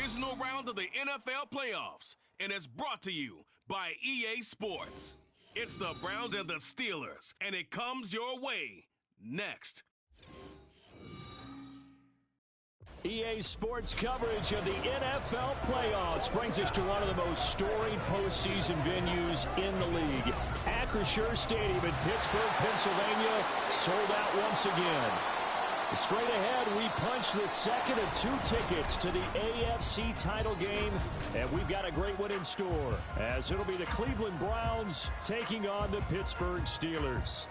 divisional round of the NFL playoffs, and it's brought to you by EA Sports. It's the Browns and the Steelers, and it comes your way next. EA Sports coverage of the NFL playoffs brings us to one of the most storied postseason venues in the league. Acrisure Stadium in Pittsburgh, Pennsylvania, sold out once again. Straight ahead, we punch the second of two tickets to the AFC title game, and we've got a great one in store, as it'll be the Cleveland Browns taking on the Pittsburgh Steelers.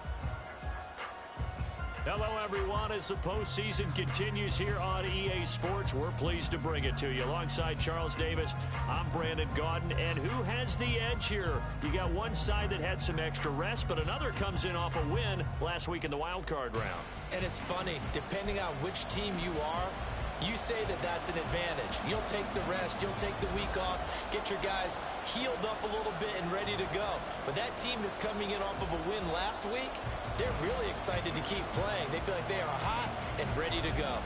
Hello, everyone. As the postseason continues here on EA Sports, we're pleased to bring it to you. Alongside Charles Davis, I'm Brandon Gaudin. And who has the edge here? You got one side that had some extra rest, but another comes in off a win last week in the wild card round. And it's funny, depending on which team you are, you say that that's an advantage. You'll take the rest, you'll take the week off, get your guys healed up a little bit and ready to go. But that team that's coming in off of a win last week, they're really excited to keep playing. They feel like they are hot and ready to go.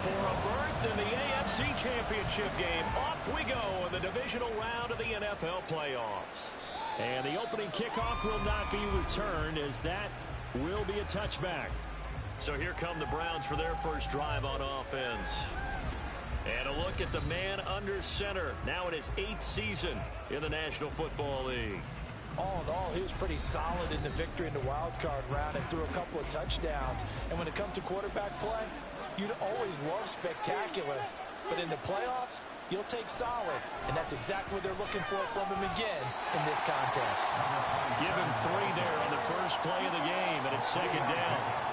For a berth in the AFC Championship game, off we go in the divisional round of the NFL playoffs. And the opening kickoff will not be returned, as that will be a touchback. So here come the Browns for their first drive on offense. And a look at the man under center, now in his 8th season in the National Football League. All in all, he was pretty solid in the victory in the wild card round and threw a couple of touchdowns. And when it comes to quarterback play, you'd always love spectacular. But in the playoffs, you'll take solid. And that's exactly what they're looking for from him again in this contest. Give him 3 there on the first play of the game, and it's second down.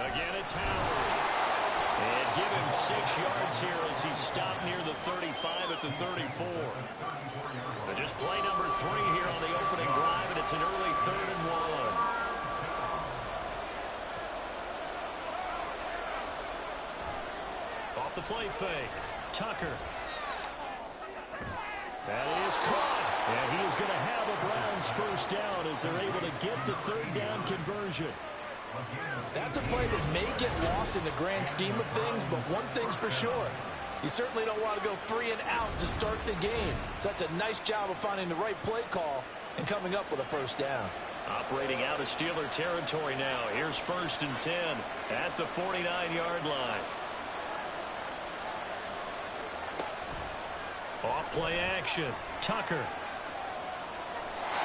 Again, it's Howard. And give him 6 yards here as he stopped near the 35 at the 34. But just play number 3 here on the opening drive, and it's an early 3rd and 1. Off the play fake, Tucker. That is caught, and he is going to have a Browns first down as they're able to get the 3rd down conversion. That's a play that may get lost in the grand scheme of things, but one thing's for sure. You certainly don't want to go 3 and out to start the game. So that's a nice job of finding the right play call and coming up with a first down. Operating out of Steeler territory now. Here's 1st and 10 at the 49-yard line. Off play action. Tucker.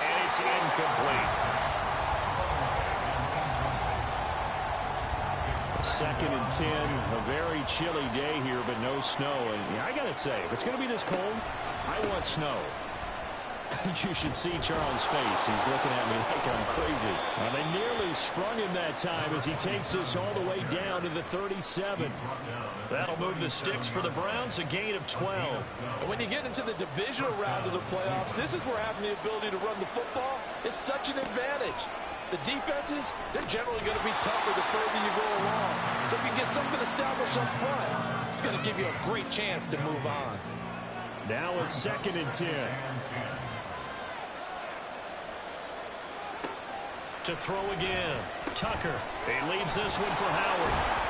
And it's incomplete. 2nd and 10, a very chilly day here, but no snow. And yeah, I got to say, if it's going to be this cold, I want snow. You should see Charles' face. He's looking at me like I'm crazy. Well, they nearly sprung him that time as he takes us all the way down to the 37. That'll move the sticks for the Browns, a gain of 12. And when you get into the divisional round of the playoffs, this is where having the ability to run the football is such an advantage. The defenses, they're generally going to be tougher the further you go along. So if you get something established up front, it's going to give you a great chance to move on. Now a 2nd and 10. To throw again. Tucker. He leaves this one for Howard.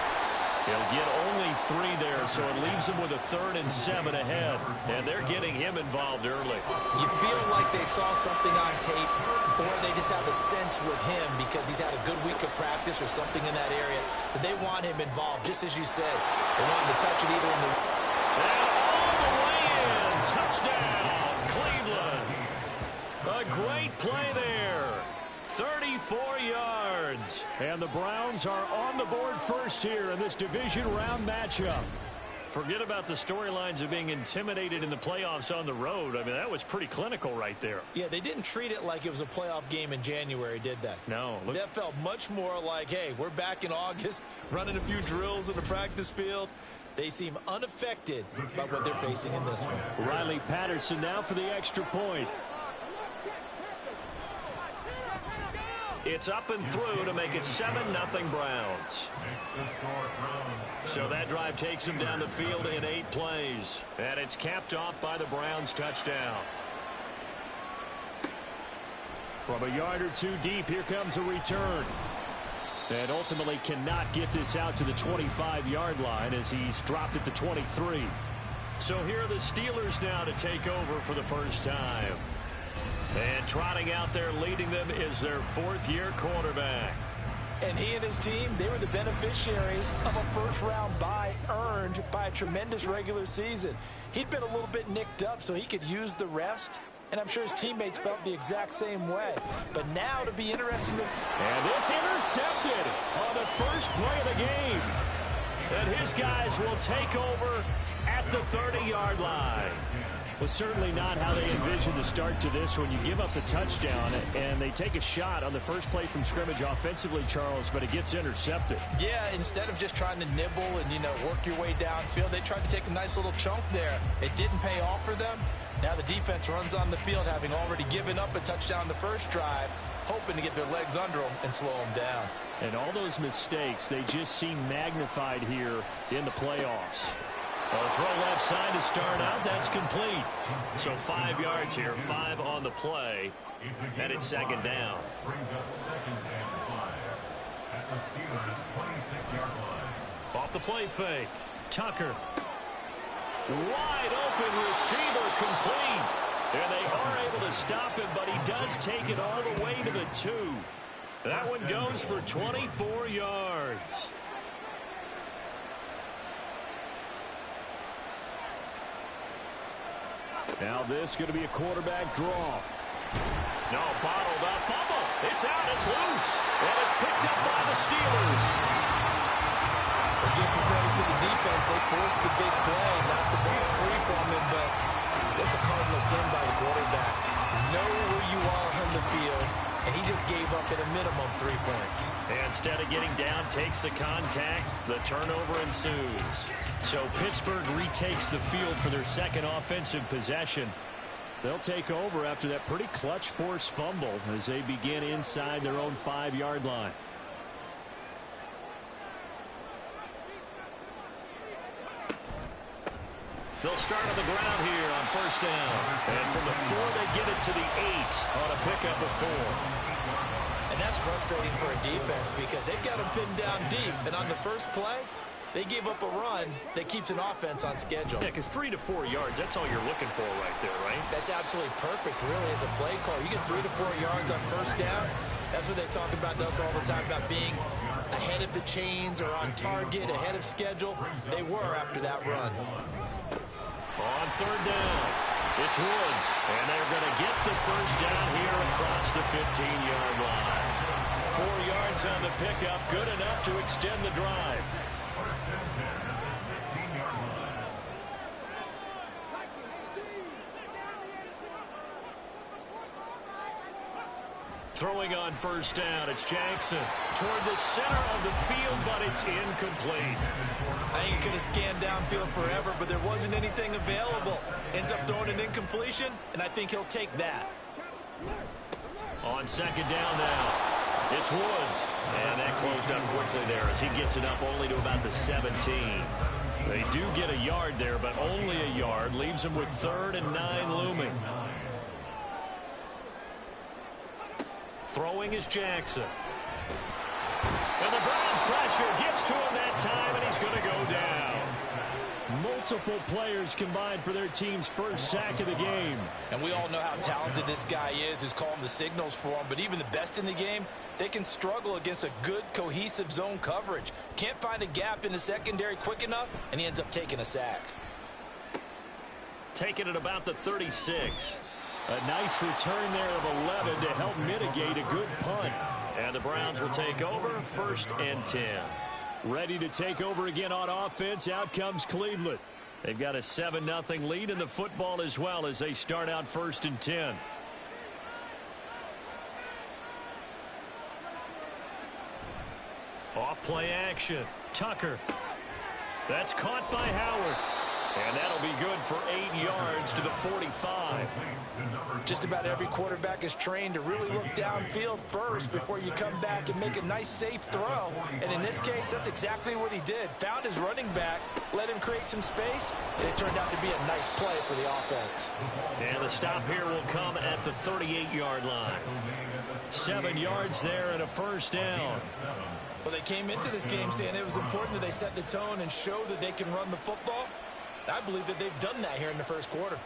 He'll get only 3 there, so it leaves him with a 3rd and 7 ahead. And they're getting him involved early. You feel like they saw something on tape, or they just have a sense with him because he's had a good week of practice or something in that area that they want him involved, just as you said. They want him to touch it either in the... And all the way in. Touchdown, Cleveland. A great play there. 34 yards. And the Browns are on the board first here in this division round matchup. Forget about the storylines of being intimidated in the playoffs on the road. I mean, that was pretty clinical right there. Yeah, they didn't treat it like it was a playoff game in January, did they? No. That felt much more like, hey, we're back in August, running a few drills in the practice field. They seem unaffected by what they're facing in this one. Riley Patterson now for the extra point. It's up and through to make it 7-0 Browns. So that drive takes them down the field in 8 plays. And it's capped off by the Browns touchdown. From a yard or two deep, here comes a return. And ultimately cannot get this out to the 25-yard line as he's dropped at the 23. So here are the Steelers now to take over for the first time. And trotting out there leading them is their 4th-year quarterback. And he and his team, they were the beneficiaries of a first-round bye earned by a tremendous regular season. He'd been a little bit nicked up so he could use the rest. And I'm sure his teammates felt the exact same way. But now to be interesting. And this intercepted on the first play of the game. And his guys will take over at the 30-yard line. Well, certainly not how they envisioned the start to this when you give up the touchdown and they take a shot on the first play from scrimmage offensively, Charles, but it gets intercepted. Yeah, instead of just trying to nibble and, work your way downfield, they tried to take a nice little chunk there. It didn't pay off for them. Now the defense runs on the field, having already given up a touchdown the first drive, hoping to get their legs under them and slow them down. And all those mistakes, they just seem magnified here in the playoffs. A throw left side to start out. That's complete. So 5 yards here, 5 on the play. And it's second down. Brings up second and 5 at the Steelers' 26-yard line. Off the play fake. Tucker. Wide open receiver complete. And they are able to stop him, but he does take it all the way to the 2. That one goes for 24 yards. Now this is going to be a quarterback draw. No, bottled up. Fumble. It's out. It's loose. And it's picked up by the Steelers. We'll give some credit to the defense. They forced the big play, knocked the ball free from him, but that's a cardinal sin by the quarterback. Know where you are on the field, and he just gave up at a minimum 3 points. And instead of getting down, takes the contact. The turnover ensues. So Pittsburgh retakes the field for their second offensive possession. They'll take over after that pretty clutch forced fumble as they begin inside their own 5-yard line. They'll start on the ground here on first down. And from the 4, they get it to the 8 on a pickup of 4. And that's frustrating for a defense because they've got them pinned down deep. And on the first play, they gave up a run that keeps an offense on schedule. Yeah, because 3 to 4 yards, that's all you're looking for right there, right? That's absolutely perfect, really, as a play call. You get 3 to 4 yards on first down. That's what they talk about us all the time, about being ahead of the chains or on target, ahead of schedule. They were after that run. On third down, it's Woods. And they're going to get the first down here across the 15-yard line. 4 yards on the pickup, good enough to extend the drive. First and 10 at the 16-yard line. Throwing on first down, it's Jackson. Toward the center of the field, but it's incomplete. I think he could have scanned downfield forever, but there wasn't anything available. Ends up throwing an incompletion, and I think he'll take that. On second down now, it's Woods. And that closed up quickly there as he gets it up only to about the 17. They do get a yard there, but only a yard. Leaves them with 3rd and 9 looming. Throwing is Jackson. And the Browns pressure gets to him that time, and he's going to go down. Multiple players combined for their team's first sack of the game. And we all know how talented this guy is who's calling the signals for him, but even the best in the game, they can struggle against a good, cohesive zone coverage. Can't find a gap in the secondary quick enough, and he ends up taking a sack. Taking it about the 36. A nice return there of 11 to help mitigate a good punt. And the Browns will take over 1st and 10. Ready to take over again on offense. Out comes Cleveland. They've got a 7-0 lead in the football as well as they start out 1st and 10. Off play action. Tucker. That's caught by Howard. And that'll be good for 8 yards to the 45. Just about every quarterback is trained to really look downfield first before you come back and make a nice, safe throw. And in this case, that's exactly what he did. Found his running back, let him create some space, and it turned out to be a nice play for the offense. And the stop here will come at the 38-yard line. 7 yards there and a first down. Well, they came into this game saying it was important that they set the tone and show that they can run the football. I believe that they've done that here in the first quarter.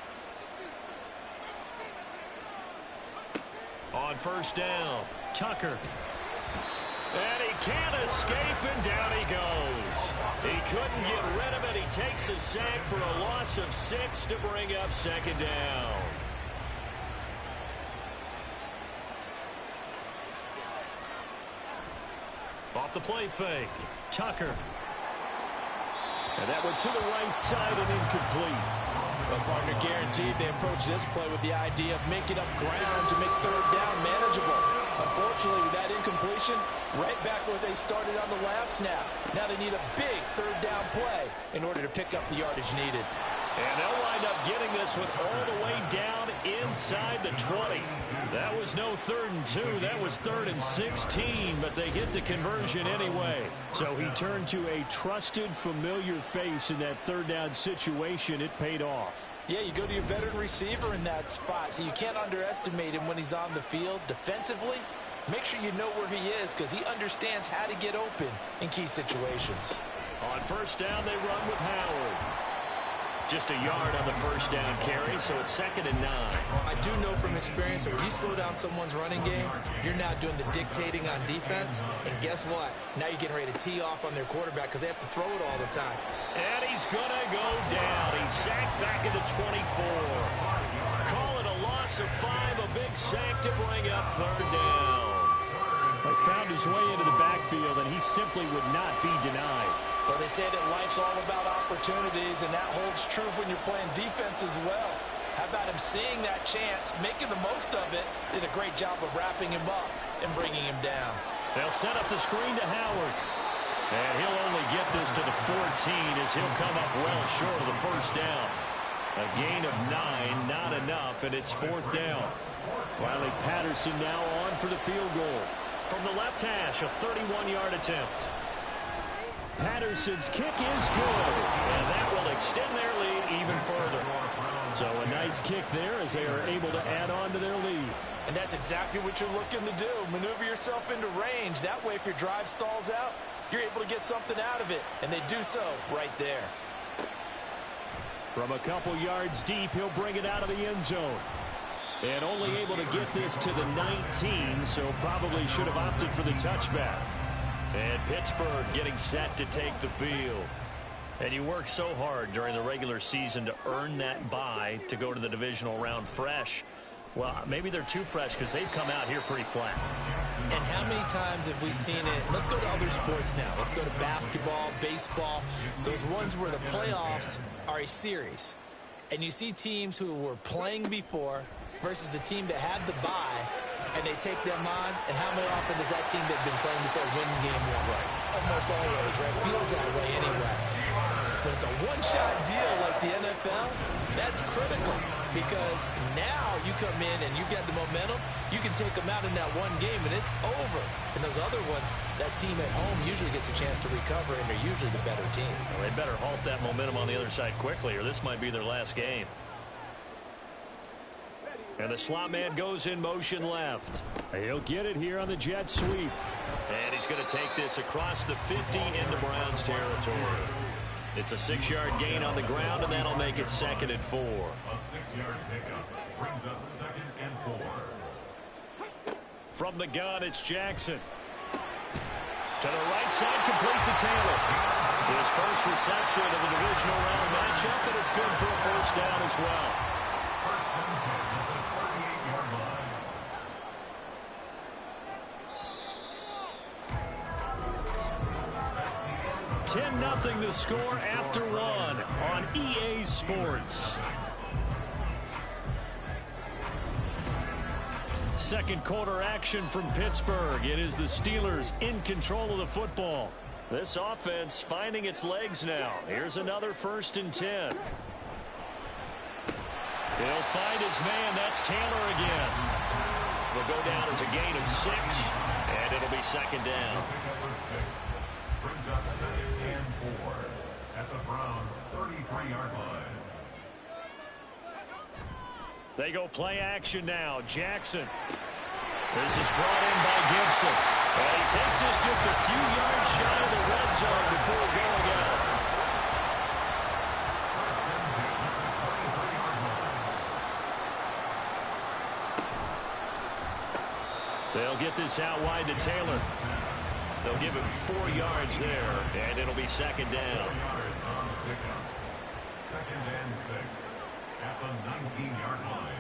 On first down, Tucker. And he can't escape, and down he goes. He couldn't get rid of it. He takes a sack for a loss of 6 to bring up second down. Off the play fake, Tucker. And that went to the right side and incomplete. Well, partner, guaranteed they approach this play with the idea of making up ground to make third down manageable. Unfortunately, with that incompletion, right back where they started on the last snap. Now they need a big third down play in order to pick up the yardage needed. And they'll wind up getting this one all the way down inside the 20. That was no 3rd and 2. That was 3rd and 16, but they get the conversion anyway. So he turned to a trusted, familiar face in that third down situation. It paid off. Yeah, you go to your veteran receiver in that spot, so you can't underestimate him when he's on the field defensively. Make sure you know where he is because he understands how to get open in key situations. On first down, they run with Howard. Just a yard on the first down carry, so it's 2nd and 9. I do know from experience that when you slow down someone's running game, you're now doing the dictating on defense. And guess what? Now you're getting ready to tee off on their quarterback because they have to throw it all the time. And he's going to go down. He's sacked back at the 24. Call it a loss of 5, a big sack to bring up third down. He found his way into the backfield, and he simply would not be denied. Well, they say that life's all about opportunities, and that holds true when you're playing defense as well. How about him seeing that chance, making the most of it, did a great job of wrapping him up and bringing him down. They'll set up the screen to Howard. And he'll only get this to the 14 as he'll come up well short of the first down. A gain of 9, not enough, and it's 4th down. Riley Patterson now on for the field goal. From the left hash, a 31-yard attempt. Patterson's kick is good, and that will extend their lead even further. So a nice kick there as they are able to add on to their lead. And that's exactly what you're looking to do. Maneuver yourself into range. That way, if your drive stalls out, you're able to get something out of it. And they do so right there. From a couple yards deep, he'll bring it out of the end zone. And only able to get this to the 19, so probably should have opted for the touchback. And Pittsburgh getting set to take the field. And you work so hard during the regular season to earn that bye to go to the divisional round fresh. Well, maybe they're too fresh because they've come out here pretty flat. And how many times have we seen it? Let's go to other sports now. Let's go to basketball, baseball, those ones where the playoffs are a series. And you see teams who were playing before versus the team that had the bye, and they take them on, and how often does that team that had been playing before win game 1? Right. Almost always, right? Feels that way anyway. But it's a one-shot deal like the NFL. That's critical because now you come in and you get the momentum. You can take them out in that one game, and it's over. And those other ones, that team at home usually gets a chance to recover, and they're usually the better team. Well, they better halt that momentum on the other side quickly, or this might be their last game. And the slot man goes in motion left. He'll get it here on the jet sweep. And he's going to take this across the 50 into Browns territory. It's a 6-yard gain on the ground, and that'll make it 2nd and 4. A 6-yard pickup brings up 2nd and 4. From the gun, it's Jackson. To the right side, complete to Taylor. His first reception of the divisional round matchup, and it's good for a first down as well. First and 10 at the 38-yard line. 10-0 the score after 1 on EA Sports. Second quarter action from Pittsburgh. It is the Steelers in control of the football. This offense finding its legs now. Here's another 1st and 10. He'll find his man. That's Taylor again. Will go down as a gain of 6, and it'll be 2nd down. Number 6 brings up 2nd and 4 at the Browns' 33-yard line. They go play action now. Jackson. This is brought in by Gibson. And he takes this just a few yards shy of the red zone before going out. They'll get this out wide to Taylor. They'll give him 4 yards there, and it'll be 2nd down. 4 yards on the pickup. 2nd and 6 at the 19-yard line.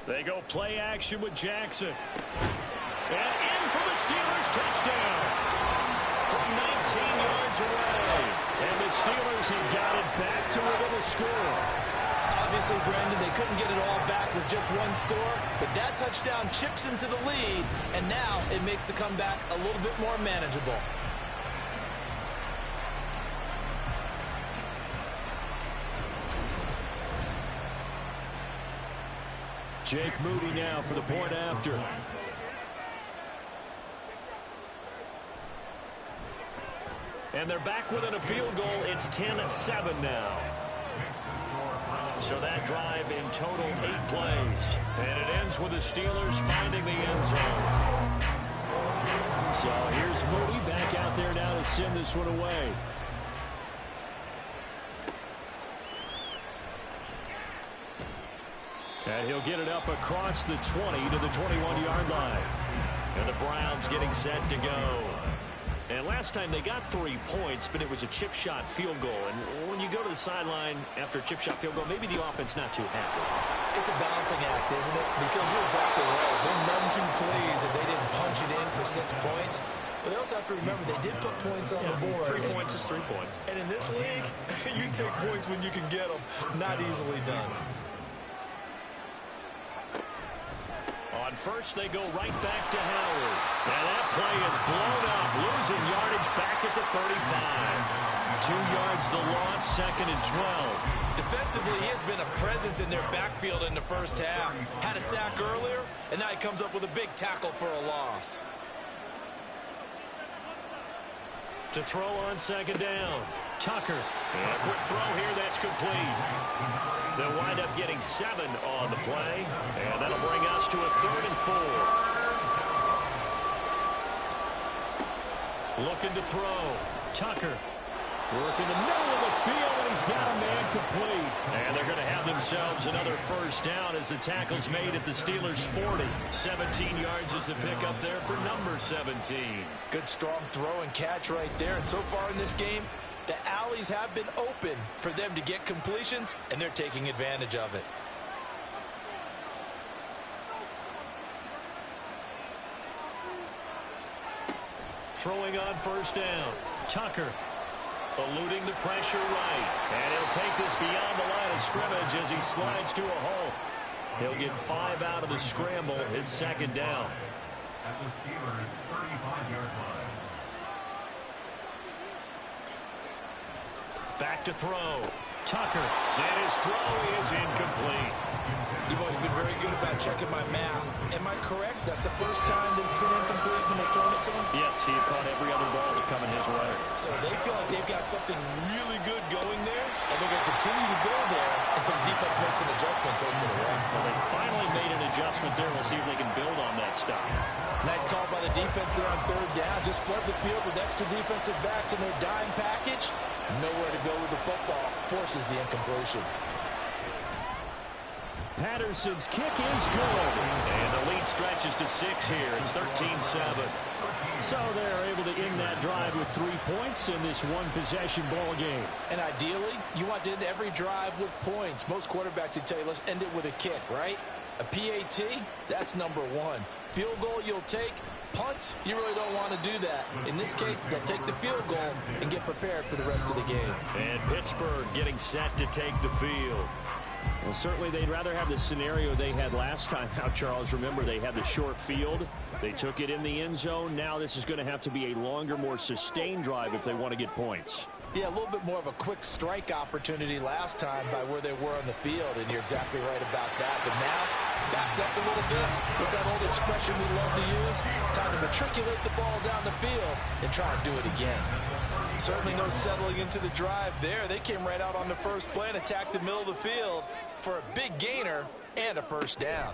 They go play action with Jackson. And in for the Steelers touchdown. From 19 yards away. And the Steelers have got it back to within a score. Obviously, Brandon, they couldn't get it all back with just one score, but that touchdown chips into the lead, and now it makes the comeback a little bit more manageable. Jake Moody now for the point after. And they're back within a field goal. It's 10-7 now. So that drive in total 8 plays. And it ends with the Steelers finding the end zone. So here's Moody back out there now to send this one away. And he'll get it up across the 20 to the 21-yard line. And the Browns getting set to go. And last time they got 3 points, but it was a chip shot field goal. And when you go to the sideline after a chip shot field goal, maybe the offense not too happy. It's a balancing act, isn't it? Because you're exactly right. They're none too pleased that they didn't punch it in for 6 points. But they also have to remember they did put points on the board. 3 points is 3 points. And in this league, you take points when you can get them. Not easily done. On first, they go right back to Howard. And that play is blown up, losing yardage back at the 35. 2 yards the loss, 2nd and 12. Defensively, he has been a presence in their backfield in the first half. Had a sack earlier, and now he comes up with a big tackle for a loss. To throw on 2nd down. Tucker. And a quick throw here, that's complete. They'll wind up getting 7 on the play, and that'll bring us to a 3rd and 4. Looking to throw. Tucker. Working the middle of the field, and he's got a man complete. And they're going to have themselves another 1st down as the tackle's made at the Steelers' 40. 17 yards is the pickup there for number 17. Good strong throw and catch right there. And so far in this game, the alleys have been open for them to get completions, and they're taking advantage of it. Throwing on 1st down. Tucker. Eluding the pressure right. And he'll take this beyond the line of scrimmage as he slides to a hole. He'll get 5 out of the scramble. It's 2nd down. At the Steelers' 35-yard line. Back to throw. Tucker. And his throw is incomplete. You've always been very good about checking my math. Am I correct? That's the first time that it's been incomplete when they're throwing it to him? Yes, he had caught every other ball that come in his way. So they feel like they've got something really good going there, and they're going to continue to go there until the defense makes an adjustment, takes it away. Well, they finally made an adjustment there. We'll see if they can build on that stuff. Nice call by the defense there on 3rd down. Just flood the field with extra defensive backs in their dime package. Nowhere to go with the football. Forces the incompletion. Patterson's kick is good. And the lead stretches to 6 here. It's 13-7. So they're able to end that drive with 3 points in this one-possession ball game. And ideally, you want to end every drive with points. Most quarterbacks would tell you, let's end it with a kick, right? A PAT, that's number 1. Field goal you'll take, punts, you really don't want to do that. In this case, they'll take the field goal and get prepared for the rest of the game. And Pittsburgh getting set to take the field. Well, certainly they'd rather have the scenario they had last time out, Charles. Remember, they had the short field. They took it in the end zone. Now this is going to have to be a longer, more sustained drive if they want to get points. Yeah, a little bit more of a quick strike opportunity last time by where they were on the field, and you're exactly right about that. But now, backed up a little bit. What's that old expression we love to use? Time to matriculate the ball down the field and try and do it again. Certainly no settling into the drive there. They came right out on the first play and attacked the middle of the field for a big gainer and a first down.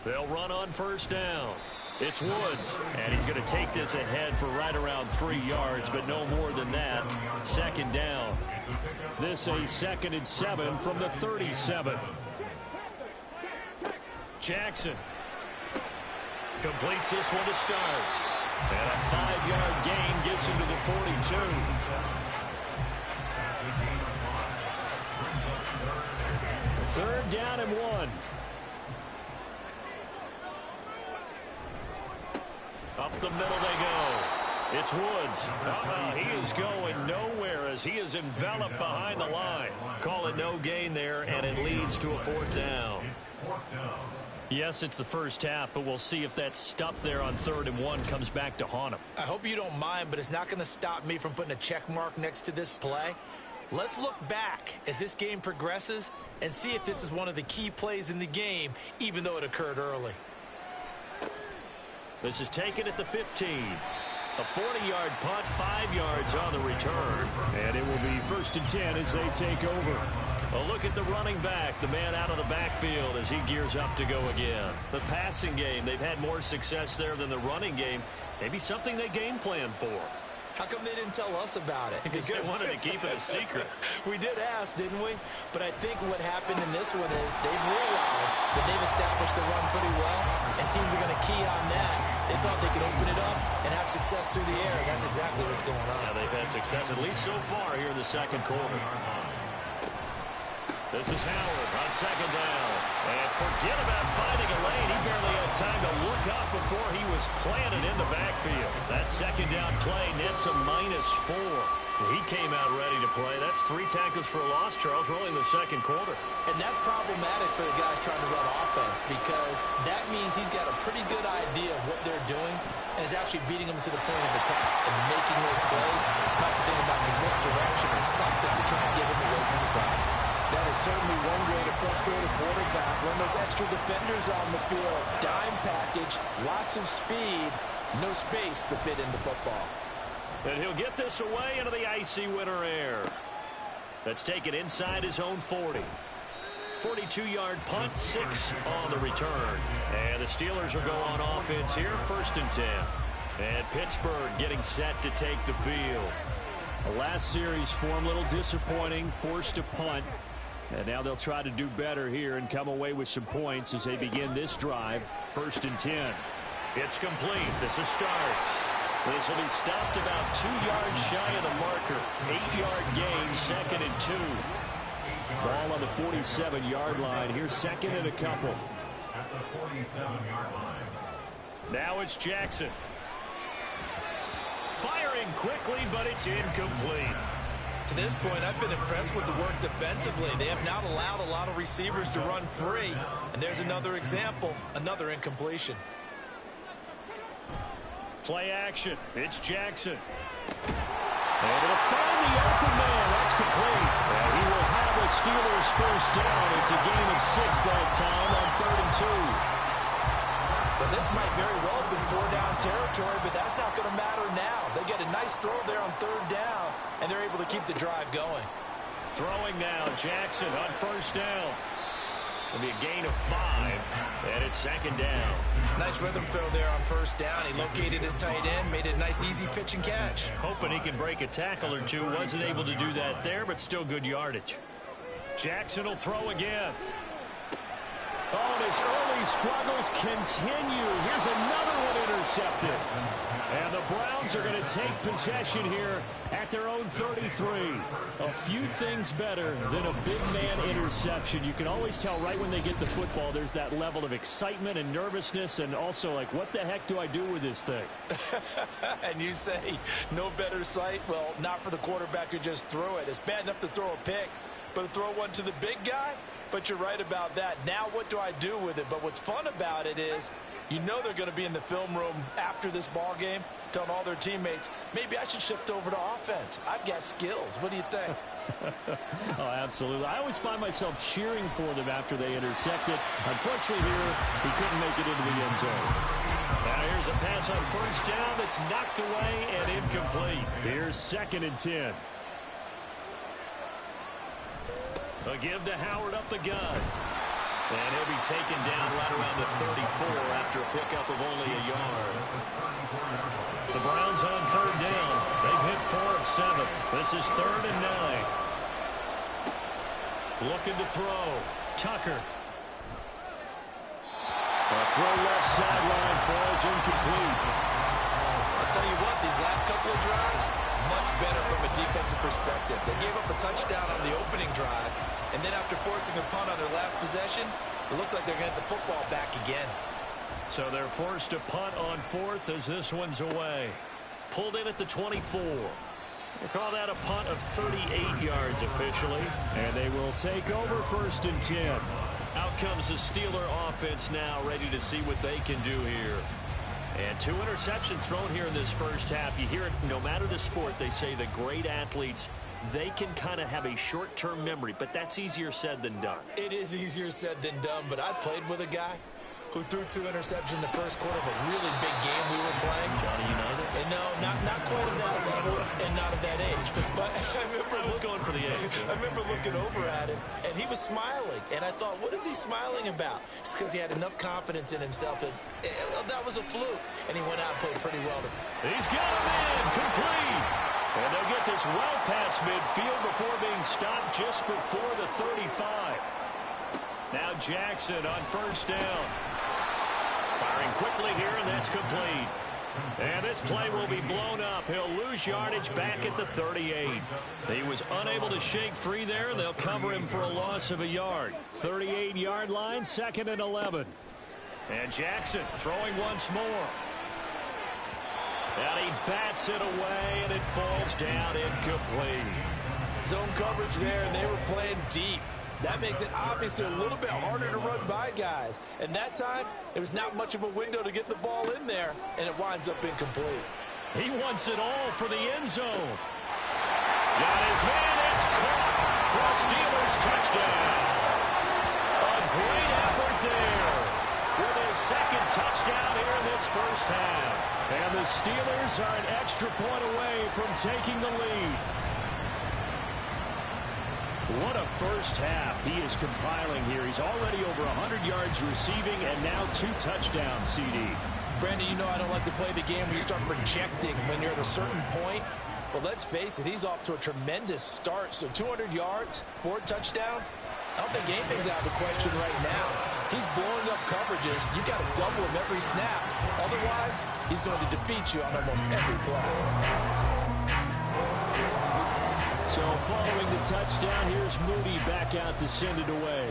They'll run on first down. It's Woods, and he's going to take this ahead for right around 3 yards, but no more than that. Second down. This a 2nd and 7 from the 37. Jackson completes this one to Starks. And a 5-yard gain gets him to the 42. Third down and 1. Up the middle they go. It's Woods. He is going nowhere as he is enveloped behind the line. Call it no gain there, and it leads to a 4th down. Yes, it's the first half, but we'll see if that stuff there on 3rd and 1 comes back to haunt him. I hope you don't mind, but it's not going to stop me from putting a check mark next to this play. Let's look back as this game progresses and see if this is one of the key plays in the game, even though it occurred early. This is taken at the 15. A 40-yard punt, 5 yards on the return. And it will be 1st and 10 as they take over. A look at the running back, the man out of the backfield as he gears up to go again. The passing game, they've had more success there than the running game. Maybe something they game plan for. How come they didn't tell us about it? Because they wanted to keep it a secret. We did ask, didn't we? But I think what happened in this one is they've realized that they've established the run pretty well, and teams are going to key on that. They thought they could open it up and have success through the air, and that's exactly what's going on. Yeah, they've had success, at least so far here in the second quarter. This is Howard on 2nd down. And forget about finding a lane. He barely had time to look up before he was planted in the backfield. That 2nd down play nets a -4. He came out ready to play. That's 3 tackles for a loss, Charles, rolling the second quarter. And that's problematic for the guys trying to run offense because that means he's got a pretty good idea of what they're doing and is actually beating them to the point of attack and making those plays, not to think about some misdirection or something to try and get him away from the ball. That is certainly one way to frustrate a quarterback. Run those extra defenders on the field. Dime package, lots of speed, no space to fit into football. And he'll get this away into the icy winter air. That's taken inside his own 40. 42-yard punt, 6 on the return. And the Steelers will go on offense here, 1st and 10. And Pittsburgh getting set to take the field. The last series form a little disappointing, forced a punt. And now they'll try to do better here and come away with some points as they begin this drive. 1st and 10. It's complete. This is Starks. This will be stopped about 2 yards shy of the marker. 8-yard gain, 2nd and 2. Ball on the 47-yard line. Here's 2nd and a couple. At the 47-yard line. Now it's Jackson. Firing quickly, but it's incomplete. To this point, I've been impressed with the work defensively. They have not allowed a lot of receivers to run free. And there's another example, another incompletion. Play action. It's Jackson. Able to find the open man. That's complete. And he will have a Steelers first down. It's a gain of 6 that time on 3rd and 2. Well, this might very well have been 4-down territory, but that's not going to matter now. They get a nice throw there on 3rd down, and they're able to keep the drive going. Throwing now, Jackson on 1st down. It'll be a gain of 5, and it's 2nd down. Nice rhythm throw there on 1st down. He located his tight end, made it a nice easy pitch and catch. Hoping he can break a tackle or two. Wasn't able to do that there, but still good yardage. Jackson will throw again. Oh, and his early struggles continue. Here's another one intercepted. And the Browns are going to take possession here at their own 33. A few things better than a big man interception. You can always tell right when they get the football, there's that level of excitement and nervousness, and also like, what the heck do I do with this thing? And you say no better sight? Well, not for the quarterback who just threw it. It's bad enough to throw a pick, but to throw one to the big guy? But you're right about that. Now what do I do with it? But what's fun about it is, you know they're going to be in the film room after this ball game telling all their teammates, maybe I should shift over to offense. I've got skills. What do you think? Oh, absolutely. I always find myself cheering for them after they intercept it. Unfortunately here, he couldn't make it into the end zone. Now here's a pass on first down that's knocked away and incomplete. Here's 2nd and 10. A give to Howard up the gun. And he'll be taken down right around the 34 after a pickup of only a yard. The Browns on 3rd down. They've hit 4 of 7. This is 3rd and 9. Looking to throw. Tucker. A throw left sideline falls incomplete. I'll tell you what, these last couple of drives, much better from a defensive perspective. They gave up a touchdown on the opening drive, and then after forcing a punt on their last possession, it looks like they're going to get the football back again. So they're forced to punt on 4th as this one's away. Pulled in at the 24. We'll call that a punt of 38 yards officially. And they will take over 1st and 10. Out comes the Steeler offense now, ready to see what they can do here. And 2 interceptions thrown here in this first half. You hear it no matter the sport, they say the great athletes, they can kind of have a short-term memory, but that's easier said than done. It is easier said than done, but I played with a guy who threw 2 interceptions in the first quarter of a really big game we were playing. Johnny Unitas? And no, not quite of that level and not of that age. But I was going for the age. I remember looking over at him, and he was smiling. And I thought, what is he smiling about? It's because he had enough confidence in himself that that was a fluke. And he went out and played pretty well. He's got him in, complete. And they'll get this well past midfield before being stopped just before the 35. Now Jackson on 1st down. Firing quickly here, and that's complete. And this play will be blown up. He'll lose yardage back at the 38. He was unable to shake free there. They'll cover him for a loss of a yard. 38-yard line, 2nd and 11. And Jackson throwing once more. And he bats it away, and it falls down incomplete. Zone coverage there, and they were playing deep. That makes it obviously a little bit harder to run by guys. And that time, there was not much of a window to get the ball in there, and it winds up incomplete. He wants it all for the end zone. Got his man, it's caught for a Steelers touchdown. A great effort there with his 2nd touchdown here in this first half. And the Steelers are an extra point away from taking the lead. What a first half he is compiling here. He's already over 100 yards receiving and now 2 touchdowns, CD. Brandon, you know I don't like to play the game where you start projecting when you're at a certain point. But let's face it, he's off to a tremendous start. So 200 yards, 4 touchdowns. I don't think anything's out of the question right now. He's blowing up coverages. You've got to double him every snap. Otherwise, he's going to defeat you on almost every play. So following the touchdown, here's Moody back out to send it away.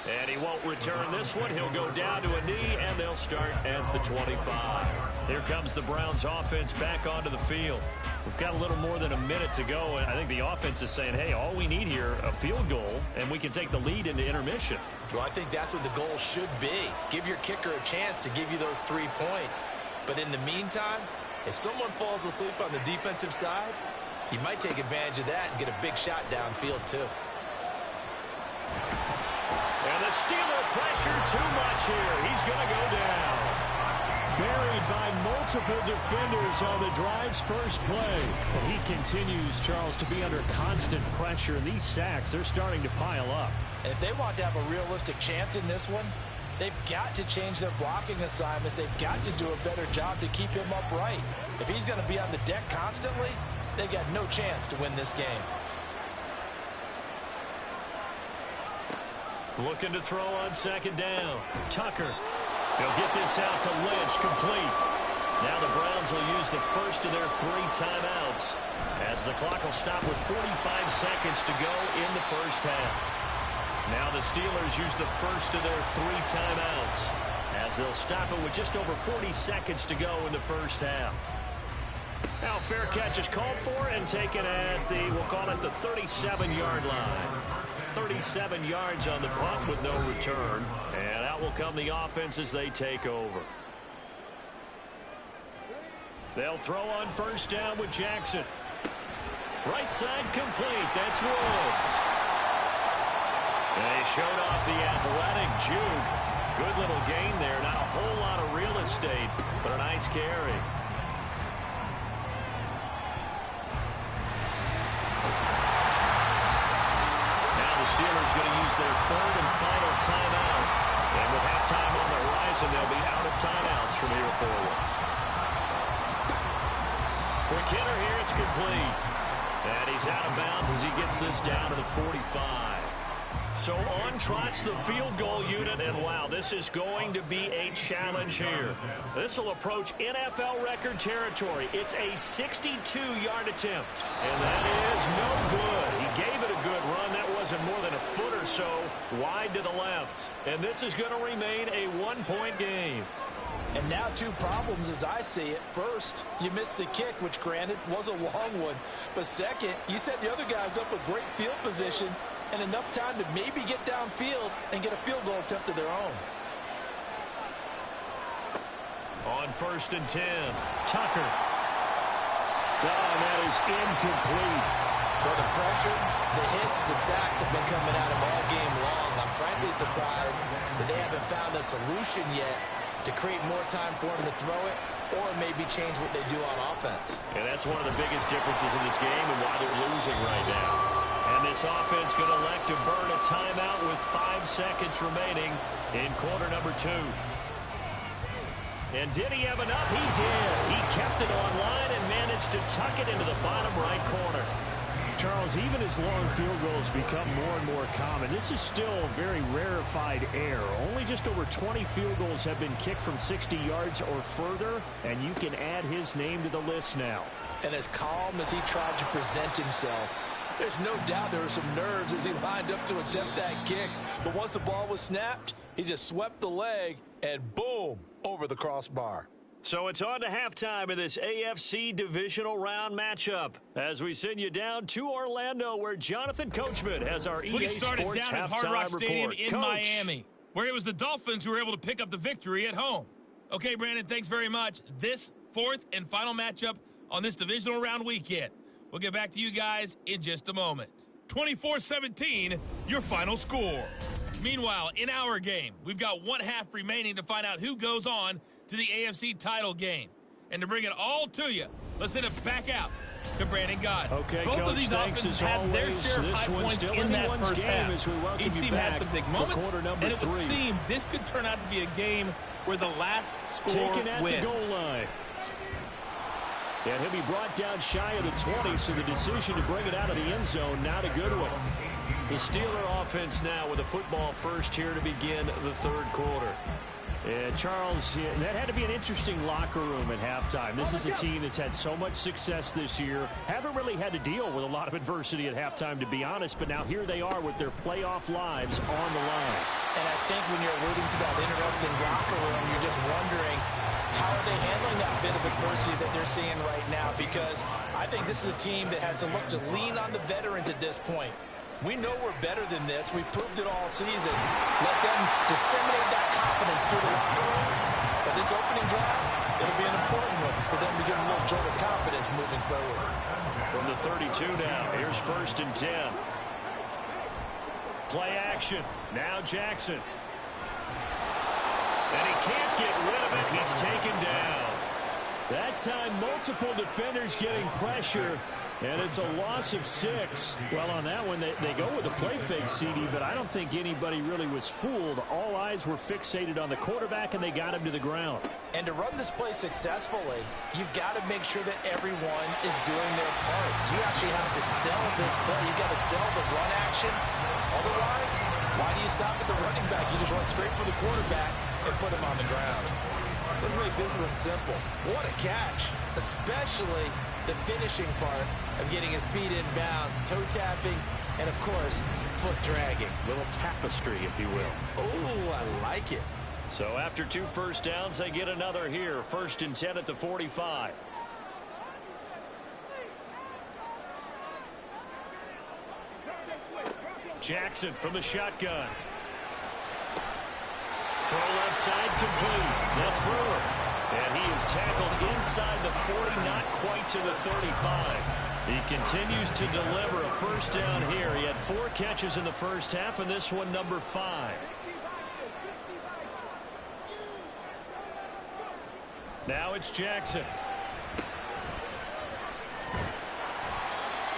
And he won't return this one. He'll go down to a knee, and they'll start at the 25. Here comes the Browns offense back onto the field. We've got a little more than a minute to go, and I think the offense is saying, hey, all we need here, a field goal, and we can take the lead into intermission. Well, I think that's what the goal should be. Give your kicker a chance to give you those 3 points. But in the meantime, if someone falls asleep on the defensive side, you might take advantage of that and get a big shot downfield, too. And the Steeler pressure too much here. He's going to go down. Buried by multiple defenders on the drive's first play. But he continues, Charles, to be under constant pressure. And these sacks, they're starting to pile up. And if they want to have a realistic chance in this one, they've got to change their blocking assignments. They've got to do a better job to keep him upright. If he's going to be on the deck constantly, they've got no chance to win this game. Looking to throw on 2nd down. Tucker. They'll get this out to Lynch, complete. Now the Browns will use the first of their 3 timeouts as the clock will stop with 45 seconds to go in the first half. Now the Steelers use the first of their 3 timeouts as they'll stop it with just over 40 seconds to go in the first half. Now fair catch is called for and taken at the, we'll call it the 37-yard line. 37 yards on the punt with no return. And out will come the offense as they take over. They'll throw on first down with Jackson. Right side complete. That's Woods. They showed off the athletic juke. Good little gain there. Not a whole lot of real estate, but a nice carry. Now the Steelers going to use their 3rd and final timeout. And with halftime on the horizon, they'll be out of timeouts from here forward. Quick hitter here, it's complete. And he's out of bounds as he gets this down to the 45. So on trots the field goal unit, and wow, this is going to be a challenge here. This will approach NFL record territory. It's a 62-yard attempt, and that is no good. He gave it a good run. That wasn't more than a foot or so wide to the left, and this is going to remain a 1-point game. And now 2 problems as I see it. First, you missed the kick, which granted was a long one. But second, you set the other guys up with great field position and enough time to maybe get downfield and get a field goal attempt of their own. On 1st and 10, Tucker. Oh, and that is incomplete. Well, the pressure, the hits, the sacks have been coming at him all game long. I'm frankly surprised that they haven't found a solution yet to create more time for him to throw it or maybe change what they do on offense. And that's one of the biggest differences in this game and why they're losing right now. And this offense going to elect to burn a timeout with 5 seconds remaining in quarter number 2. And did he have enough? He did. He kept it online and managed to tuck it into the bottom right corner. Charles, even as long field goals become more and more common, this is still very rarefied air. Only just over 20 field goals have been kicked from 60 yards or further, and you can add his name to the list now. And as calm as he tried to present himself, there's no doubt there were some nerves as he lined up to attempt that kick. But once the ball was snapped, he just swept the leg and boom, over the crossbar. So it's on to halftime in this AFC Divisional Round matchup as we send you down to Orlando where Jonathan Coachman has our EA Sports started down at Hard Rock Stadium in Miami, where it was the Dolphins who were able to pick up the victory at home. Okay, Brandon, thanks very much. This 4th and final matchup on this Divisional Round weekend. We'll get back to you guys in just a moment. 24-17, your final score. Meanwhile, in our game, we've got 1 half remaining to find out who goes on to the AFC title game. And to bring it all to you, let's send it back out to Brandon God. Okay, both Coach, of these offenses had their share of high points in that first half. Each team had some big moments, and it would seem this could turn out to be a game where the last score taken at wins. The goal line. And he'll be brought down shy of the 20, so the decision to bring it out of the end zone, not a good one. The Steeler offense now with a football first here to begin the 3rd quarter. And Charles, that had to be an interesting locker room at halftime. This is a team that's had so much success this year. Haven't really had to deal with a lot of adversity at halftime, to be honest. But now here they are with their playoff lives on the line. And I think when you're alluding to that interesting locker room, you're just wondering, how are they handling that bit of adversity that they're seeing right now? Because I think this is a team that has to look to lean on the veterans at this point. We know we're better than this. We've proved it all season. Let them disseminate that confidence through the locker room. But this opening drive, it'll be an important one for them to get a little jolt of confidence moving forward. From the 32 now, here's 1st and 10. Play action. Now Jackson. And he can't get rid of it. He's taken down. That time, multiple defenders getting pressure. And it's a loss of 6. Well, on that one, they go with a play fake, CD, but I don't think anybody really was fooled. All eyes were fixated on the quarterback, and they got him to the ground. And to run this play successfully, you've got to make sure that everyone is doing their part. You actually have to sell this play. You've got to sell the run action. Otherwise, why do you stop at the running back? You just run straight for the quarterback and put him on the ground. Let's make this one simple. What a catch, especially the finishing part of getting his feet in bounds, toe tapping, and of course, foot dragging. Little tapestry, if you will. Oh, I like it. So after 2 first downs, they get another here. 1st and 10 at the 45. Jackson from the shotgun. Throw left side complete. That's Brewer. And he is tackled inside the 40, not quite to the 35. He continues to deliver a first down here. He had 4 catches in the first half, and this one number 5. Now it's Jackson.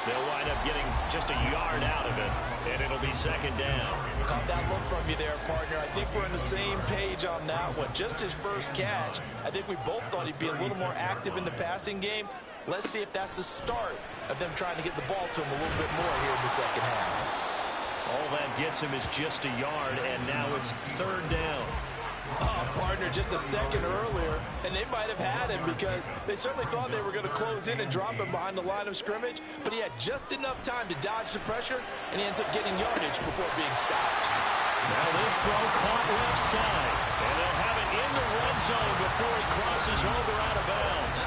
They'll wind up getting just a yard out of it, and it'll be 2nd down. Caught that look from you there, partner. I think we're on the same page on that one. Just his first catch. I think we both thought he'd be a little more active in the passing game. Let's see if that's the start of them trying to get the ball to him a little bit more here in the second half. All that gets him is just a yard, and now it's 3rd down. Oh, partner, just a second earlier, and they might have had him because they certainly thought they were going to close in and drop him behind the line of scrimmage, but he had just enough time to dodge the pressure, and he ends up getting yardage before being stopped. Now this throw caught left side, and they'll have it in the red zone before he crosses over out of bounds.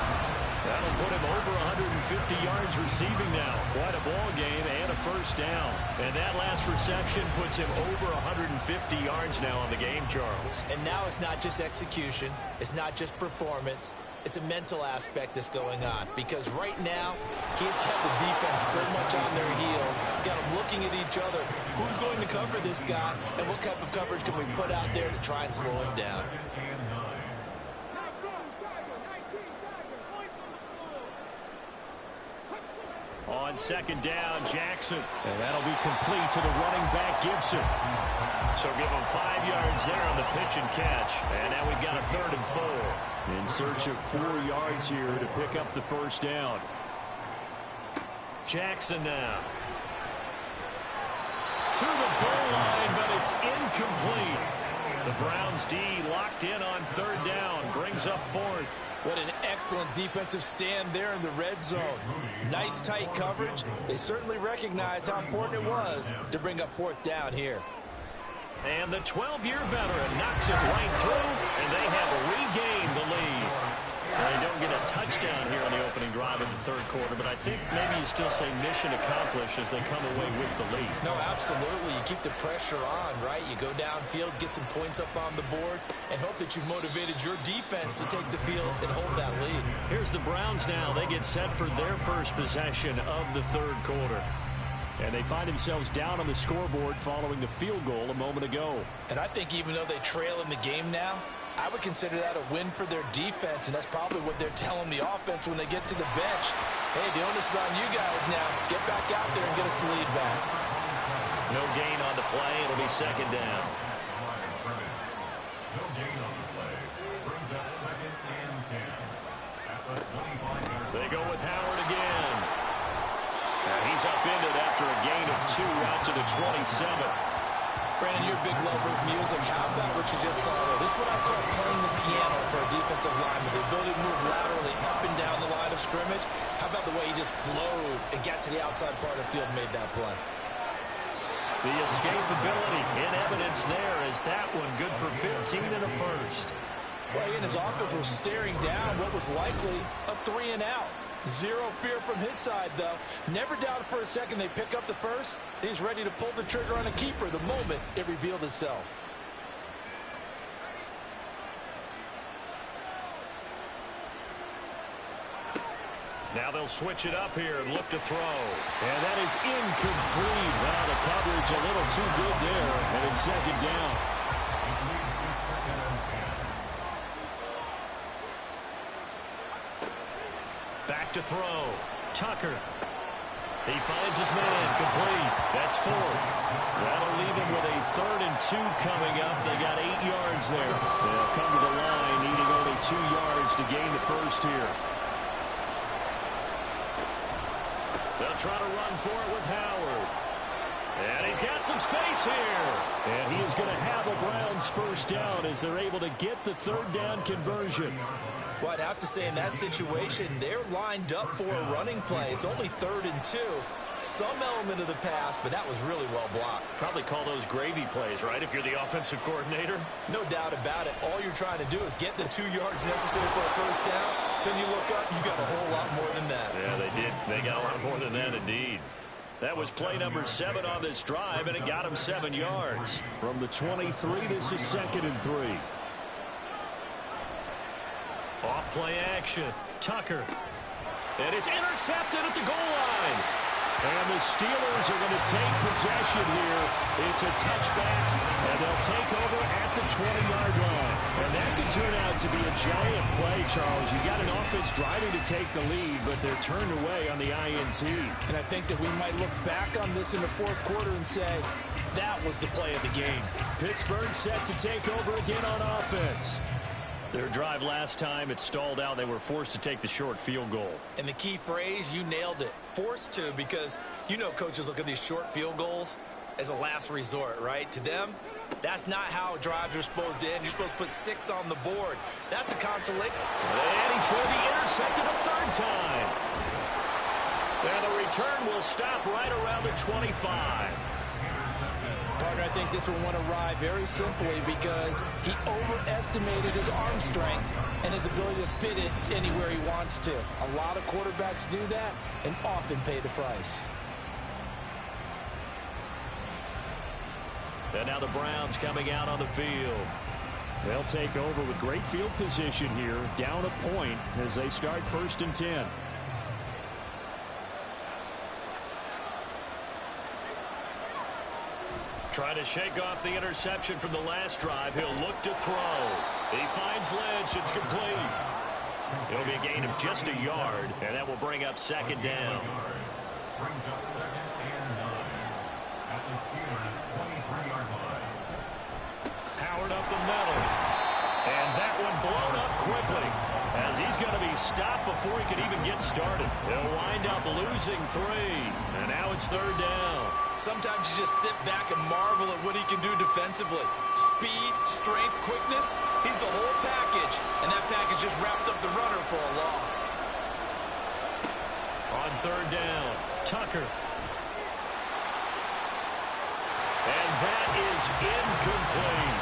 That'll put him over 150 yards receiving now. Quite a ball game and a first down. And that last reception puts him over 150 yards now on the game, Charles. And now it's not just execution. It's not just performance. It's a mental aspect that's going on. Because right now, he's kept the defense so much on their heels. Got them looking at each other. Who's going to cover this guy? And what type of coverage can we put out there to try and slow him down? On 2nd down, Jackson. And that'll be complete to the running back, Gibson. So give him 5 yards there on the pitch and catch. And now we've got a 3rd and 4. In search of 4 yards here to pick up the first down. Jackson now. To the goal line, but it's incomplete. The Browns D locked in on 3rd down. Brings up 4th. What an excellent defensive stand there in the red zone. Nice tight coverage. They certainly recognized how important it was to bring up 4th down here. And the 12-year veteran knocks it right through, and they have regained the lead. They don't get a touchdown here on the opening drive of the 3rd quarter, but I think maybe you still say mission accomplished as they come away with the lead. No, absolutely. You keep the pressure on, right? You go downfield, get some points up on the board, and hope that you've motivated your defense to take the field and hold that lead. Here's the Browns now. They get set for their first possession of the 3rd quarter. And they find themselves down on the scoreboard following the field goal a moment ago. And I think even though they trail in the game now, I would consider that a win for their defense, and that's probably what they're telling the offense when they get to the bench. Hey, the onus is on you guys now. Get back out there and get us the lead back. No gain on the play. It'll be 2nd down. No gain on the play. Brings up 2nd and 10. At the 25-yard line. They go with Howard again. And he's upended after a gain of 2 out to the 27. Brandon, you're a big lover of music. How about what you just saw there? This is what I call playing the piano for a defensive lineman. The ability to move laterally up and down the line of scrimmage. How about the way he just flowed and got to the outside part of the field and made that play? The escapability in evidence there is that one good for 15 and a first. Well, he and his offense were staring down what was likely a 3 and out. Zero fear from his side, though. Never doubted for a second they pick up the first. He's ready to pull the trigger on a keeper the moment it revealed itself. Now they'll switch it up here and look to throw. And that is incomplete. Well, the coverage a little too good there. And it's 2nd down. Back to throw. Tucker. He finds his man. Complete. That's 4. That'll leave him with a 3rd and 2 coming up. They got 8 yards there. They'll come to the line needing only 2 yards to gain the first here. They'll try to run for it with Howard. And he's got got some space here. And he is going to have a Browns first down as they're able to get the third down conversion. Well, I'd have to say in that situation, they're lined up for a running play. It's only 3rd and 2. Some element of the pass, but that was really well blocked. Probably call those gravy plays, right, if you're the offensive coordinator? No doubt about it. All you're trying to do is get the 2 yards necessary for a first down. Then you look up, you got a whole lot more than that. Yeah, they did. They got a lot more than that, indeed. That was play number 7 on this drive, and it got him 7 yards. From the 23, this is 2nd and 3. Off play action. Tucker. And it's intercepted at the goal line. And the Steelers are going to take possession here. It's a touchback, and they'll take over at the 20-yard line. And that could turn out to be a giant play, Charles. You got an offense driving to take the lead, but they're turned away on the INT. And I think that we might look back on this in the 4th quarter and say, that was the play of the game. Pittsburgh set to take over again on offense. Their drive last time, it stalled out. They were forced to take the short field goal. And the key phrase, you nailed it. Forced to, because you know coaches look at these short field goals as a last resort, right? To them, that's not how drives are supposed to end. You're supposed to put 6 on the board. That's a consolation. And he's going to be intercepted a 3rd time. And the return will stop right around the 25. Partner, I think this will want to ride very simply because he overestimated his arm strength and his ability to fit it anywhere he wants to. A lot of quarterbacks do that and often pay the price. And now the Browns coming out on the field. They'll take over with great field position here, down a point as they start 1st and 10. Trying to shake off the interception from the last drive. He'll look to throw. He finds Lynch. It's complete. It'll be a gain of just a yard, and that will bring up 2nd down. Brings up 2nd and 9 at the Steelers' 23-yard line. Howard up the middle. And that one blown up quickly as he's going to be stopped before he can even get started. He'll wind up losing 3. And now it's 3rd down. Sometimes you just sit back and marvel at what he can do defensively. Speed, strength, quickness. He's the whole package. And that package just wrapped up the runner for a loss. On 3rd down, Tucker. And that is incomplete.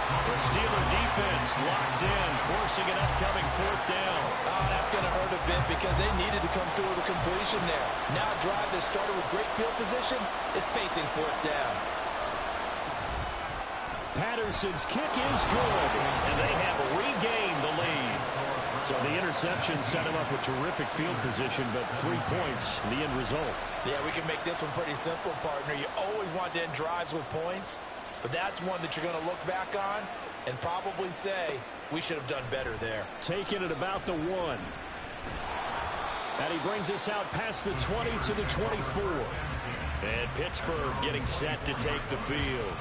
The Steeler defense locked in, forcing an upcoming 4th down. Oh, that's going to hurt a bit because they needed to come through with a completion there. Now a drive that started with great field position is facing 4th down. Patterson's kick is good, and they have regained the lead. So the interception set him up with terrific field position, but 3 points, the end result. Yeah, we can make this one pretty simple, partner. You always want to end drives with points, but that's one that you're going to look back on and probably say, we should have done better there. Taking it about the 1. And he brings us out past the 20 to the 24. And Pittsburgh getting set to take the field.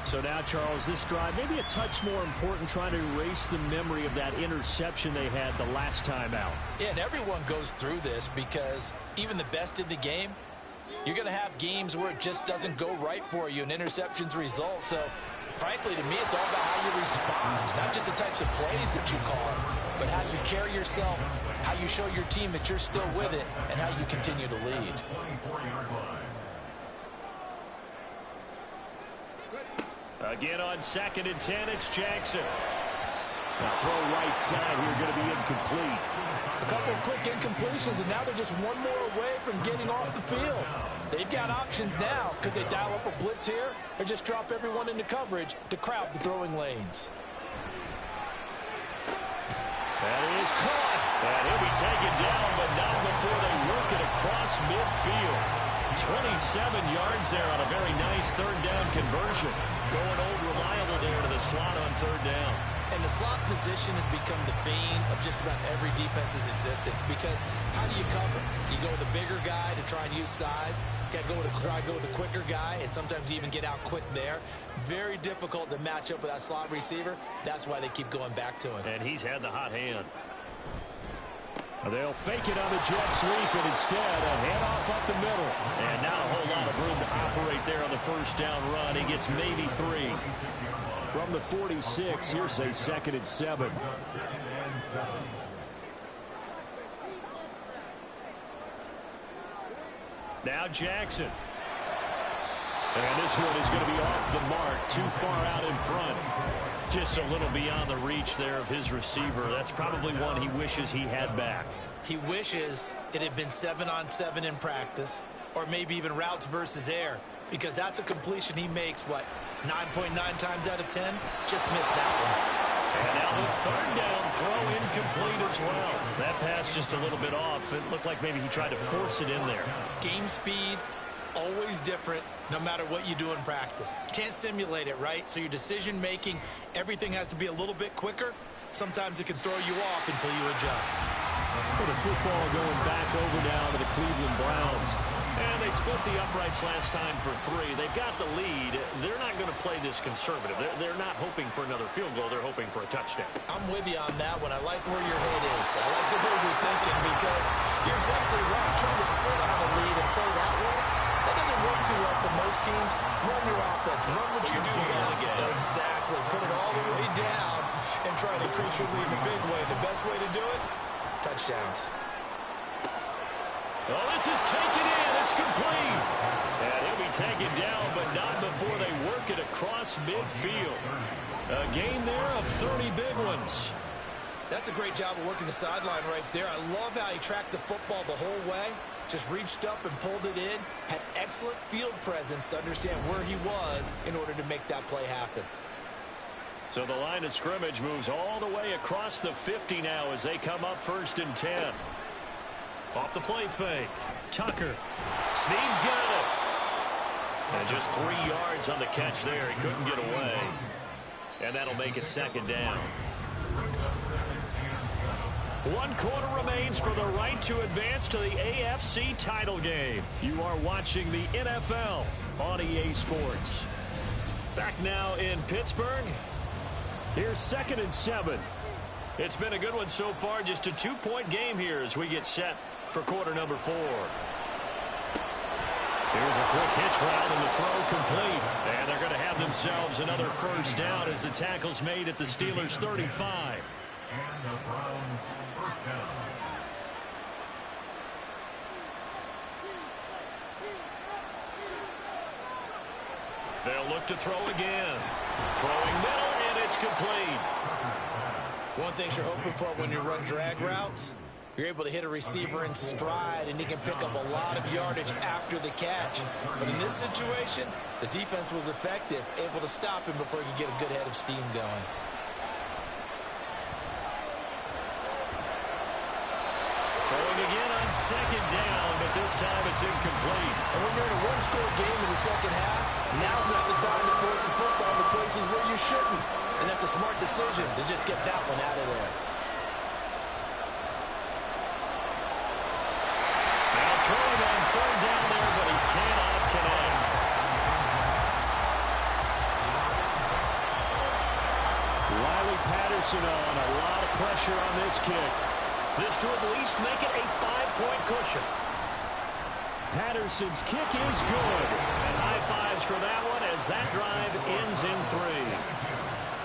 So now, Charles, this drive maybe a touch more important, trying to erase the memory of that interception they had the last time out. Yeah, and everyone goes through this because even the best in the game, you're going to have games where it just doesn't go right for you, and interceptions result. So, frankly, to me, it's all about how you respond, not just the types of plays that you call, but how you carry yourself, how you show your team that you're still with it, and how you continue to lead. 24-yard line. Again on 2nd and 10, it's Jackson. Now throw right side here, going to be incomplete. A couple of quick incompletions, and now they're just one more away from getting off the field. They've got options now. Could they dial up a blitz here or just drop everyone into coverage to crowd the throwing lanes? That is caught. And he'll be taken down, but not before they work it across midfield. 27 yards there on a very nice 3rd down conversion. Going old reliable there to the slot on 3rd down. And the slot position has become the bane of just about every defense's existence because how do you cover? You go with a bigger guy to try and use size. You got to try to go with a quicker guy, and sometimes you even get out quick there. Very difficult to match up with that slot receiver. That's why they keep going back to him. And he's had the hot hand. They'll fake it on the jet sweep, and instead a handoff up the middle. And not a whole lot of room to operate there on the first down run. He gets maybe 3. From the 46, here's a 2nd and 7. Now Jackson. And this one is going to be off the mark, too far out in front. Just a little beyond the reach there of his receiver. That's probably one he wishes he had back. He wishes it had been 7-on-7 in practice, or maybe even routes versus air, because that's a completion he makes, what, 9.9 times out of 10? Just missed that one. And now the 3rd down throw incomplete as well. That pass just a little bit off. It looked like maybe he tried to force it in there. Game speed, always different, no matter what you do in practice. Can't simulate it, right? So your decision-making, everything has to be a little bit quicker. Sometimes it can throw you off until you adjust. Well, the football going back over now to the Cleveland Browns. And they split the uprights last time for 3. They've got the lead. They're not going to play this conservative. They're not hoping for another field goal. They're hoping for a touchdown. I'm with you on that one. I like where your head is. I like the way you're thinking, because you're exactly right. Trying to sit on the lead and play that way, that doesn't work too well for most teams. Run your offense. Run what you do best. Exactly. Put it all the way down and try to increase your lead in a big way. The best way to do it, touchdowns. Oh, this is taken in. It's complete. And he'll be taken down, but not before they work it across midfield. A gain there of 30 big ones. That's a great job of working the sideline right there. I love how he tracked the football the whole way. Just reached up and pulled it in. Had excellent field presence to understand where he was in order to make that play happen. So the line of scrimmage moves all the way across the 50 now as they come up 1st and 10. Off the play fake. Tucker. Snead's got it. And just 3 yards on the catch there. He couldn't get away. And that'll make it 2nd down. 1 quarter remains for the right to advance to the AFC title game. You are watching the NFL on EA Sports. Back now in Pittsburgh. Here's 2nd and 7. It's been a good one so far. Just a 2-point game here as we get set for quarter number 4. Here's a quick hitch route and the throw complete. And they're going to have themselves another first down as the tackle's made at the Steelers' 35. And the Browns first down. They'll look to throw again. Throwing middle, and it's complete. One thing you're hoping for when you run drag routes, you're able to hit a receiver in stride, and he can pick up a lot of yardage after the catch. But in this situation, the defense was effective, able to stop him before he could get a good head of steam going. Throwing again on 2nd down, but this time it's incomplete. And when you're in a one-score game in the second half, now's not the time to force the football to places where you shouldn't. And that's a smart decision to just get that one out of there. Now throwing on 3rd down there, but he cannot connect. Riley Patterson on. A lot of pressure on this kick. This to at least make it a 5-point cushion. Patterson's kick is good. And high fives for that one as that drive ends in 3.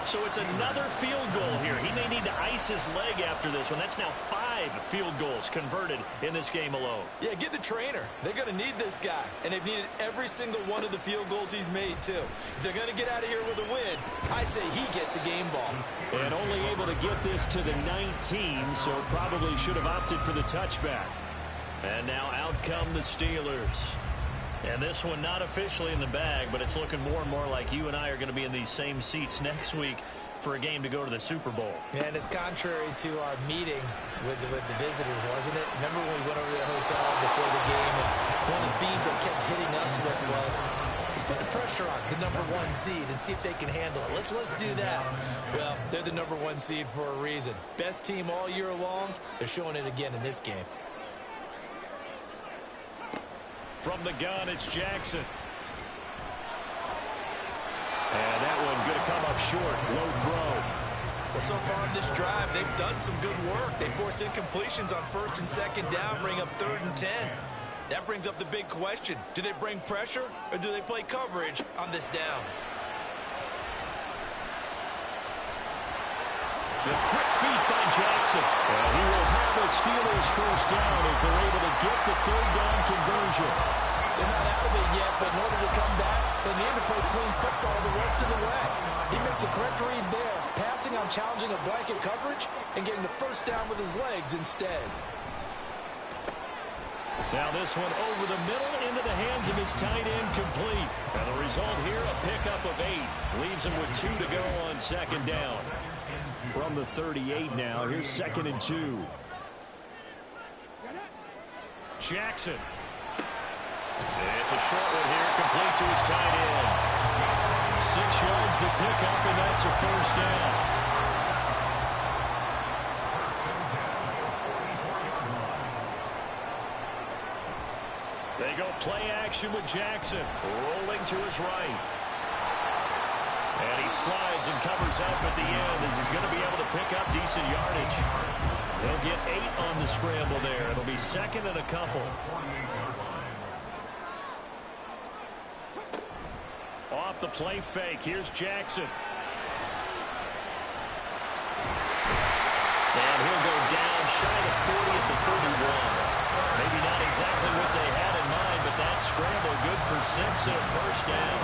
So it's another field goal here. He may need to ice his leg after this one. That's now 5 field goals converted in this game alone. Yeah, get the trainer. They're going to need this guy. And they've needed every single one of the field goals he's made, too. If they're going to get out of here with a win, I say he gets a game ball. And only able to get this to the 19, so probably should have opted for the touchback. And now out come the Steelers. And this one not officially in the bag, but it's looking more and more like you and I are going to be in these same seats next week for a game to go to the Super Bowl. And it's contrary to our meeting with the visitors, wasn't it? Remember when we went over to the hotel before the game, and one of the themes they kept hitting us with was, let's put the pressure on the #1 seed and see if they can handle it. Let's do that. Well, they're the #1 seed for a reason. Best team all year long. They're showing it again in this game. From the gun, it's Jackson. And that one going to come up short. Low throw. Well, so far in this drive, they've done some good work. They force incompletions on 1st and 2nd down, bring up 3rd and 10. That brings up the big question. Do they bring pressure or do they play coverage on this down? The quick feet by Jackson. And he will have a Steelers first down as they're able to get the third down conversion. They're not out of it yet, but in order to come back, they need to play clean football the rest of the way. He makes the correct read there, passing on challenging a blanket coverage and getting the first down with his legs instead. Now this one over the middle into the hands of his tight end, complete. And the result here, a pickup of 8. Leaves him with 2 to go on second down. From the 38 now, here's 2nd and 2. Jackson. It's a short one here, complete to his tight end. 6 yards the pickup, and that's a first down. They go play action with Jackson, rolling to his right. And he slides and covers up at the end as he's going to be able to pick up decent yardage. He'll get 8 on the scramble there. It'll be 2nd and a couple. Off the play fake, here's Jackson. And he'll go down shy of 40 at the 31. Maybe not exactly what they had in mind, but that scramble good for 6 and a first down.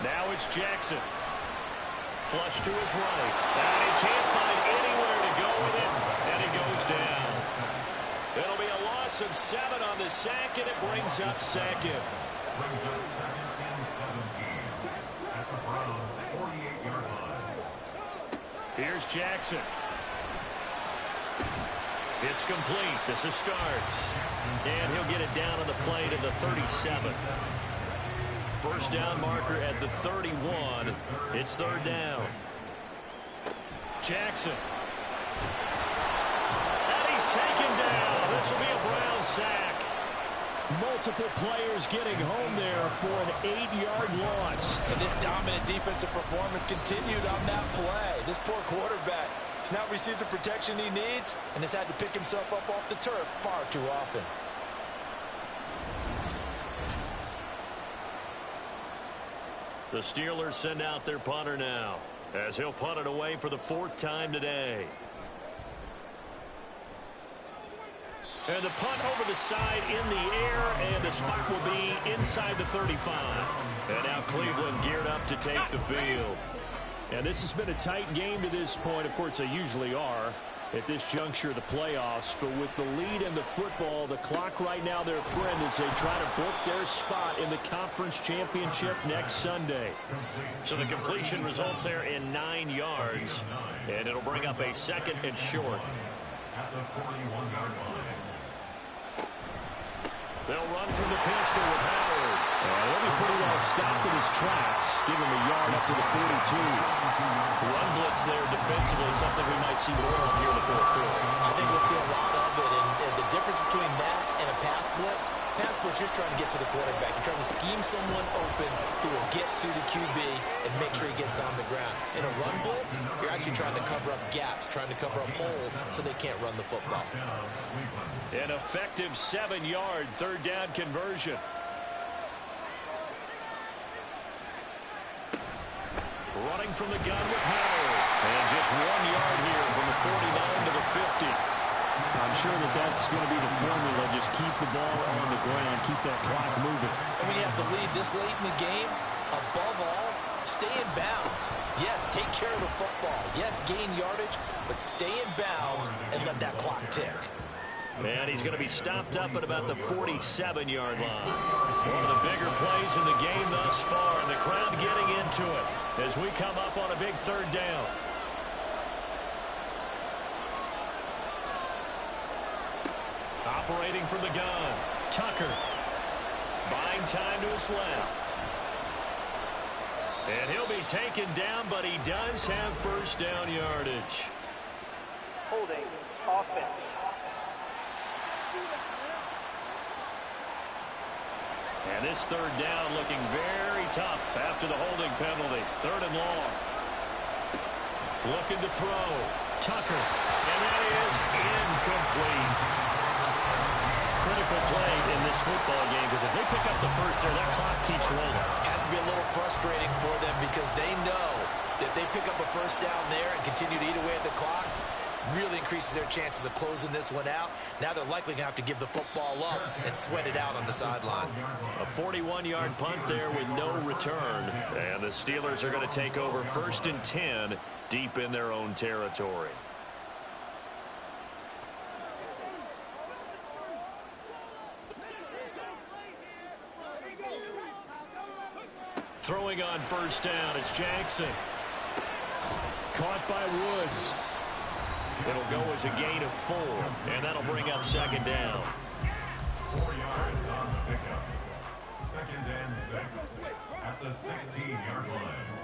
Now it's Jackson. Flush to his right. And he can't find anywhere to go with it, and he goes down. It'll be a loss of 7 on the sack, and it brings up 2nd. Brings up 2nd and 17 at the Browns' 48-yard line. Here's Jackson. It's complete. This is starts. And he'll get it down on the play to the 37. First down marker at the 31. It's 3rd down. Jackson. And he's taken down. This will be a Brown sack. Multiple players getting home there for an 8-yard loss. And this dominant defensive performance continued on that play. This poor quarterback has not received the protection he needs and has had to pick himself up off the turf far too often. The Steelers send out their punter now, as he'll punt it away for the 4th time today. And the punt over the side in the air, and the spot will be inside the 35. And now Cleveland geared up to take the field. And this has been a tight game to this point. Of course, they usually are at this juncture of the playoffs. But with the lead in the football, the clock right now their friend as they try to book their spot in the conference championship next Sunday. So the completion results there in 9 yards. And it'll bring up a 2nd and short. At the 41-yard line. They'll run from the pistol with Howard. He'll be pretty well stopped in his tracks. Give him a yard up to the 42. Run blitz there defensively, something we might see more of here in the 4th quarter. I think we'll see a lot of it. And the difference between that and a pass blitz, you're trying to get to the quarterback. You're trying to scheme someone open who will get to the QB and make sure he gets on the ground. In a run blitz, you're actually trying to cover up gaps, trying to cover up holes so they can't run the football. An effective 7-yard 3rd down conversion. Running from the gun with Howard. And just 1 yard here from the 49 to the 50. I'm sure that's going to be the formula. Just keep the ball on the ground. Keep that clock moving. And when you have the lead this late in the game, above all, stay in bounds. Yes, take care of the football. Yes, gain yardage, but stay in bounds and let that clock tick. And he's going to be stopped up at about the 47-yard line. One of the bigger plays in the game thus far, and the crowd getting into it as we come up on a big 3rd down. Operating from the gun, Tucker. Buying time to his left. And he'll be taken down, but he does have first down yardage. Holding offense. And this 3rd down looking very tough after the holding penalty. 3rd and long. Looking to throw. Tucker. And that is incomplete. Critical play in this football game because if they pick up the first there, that clock keeps rolling. Has to be a little frustrating for them because they know that if they pick up a first down there and continue to eat away at the clock, really increases their chances of closing this one out. Now they're likely going to have to give the football up and sweat it out on the sideline. A 41-yard punt there with no return. And the Steelers are going to take over 1st and 10 deep in their own territory. Throwing on first down, it's Jackson. Caught by Woods. It'll go as a gain of 4, and that'll bring up 2nd down. 4 yards on the pickup. 2nd and 6 at the 16-yard line.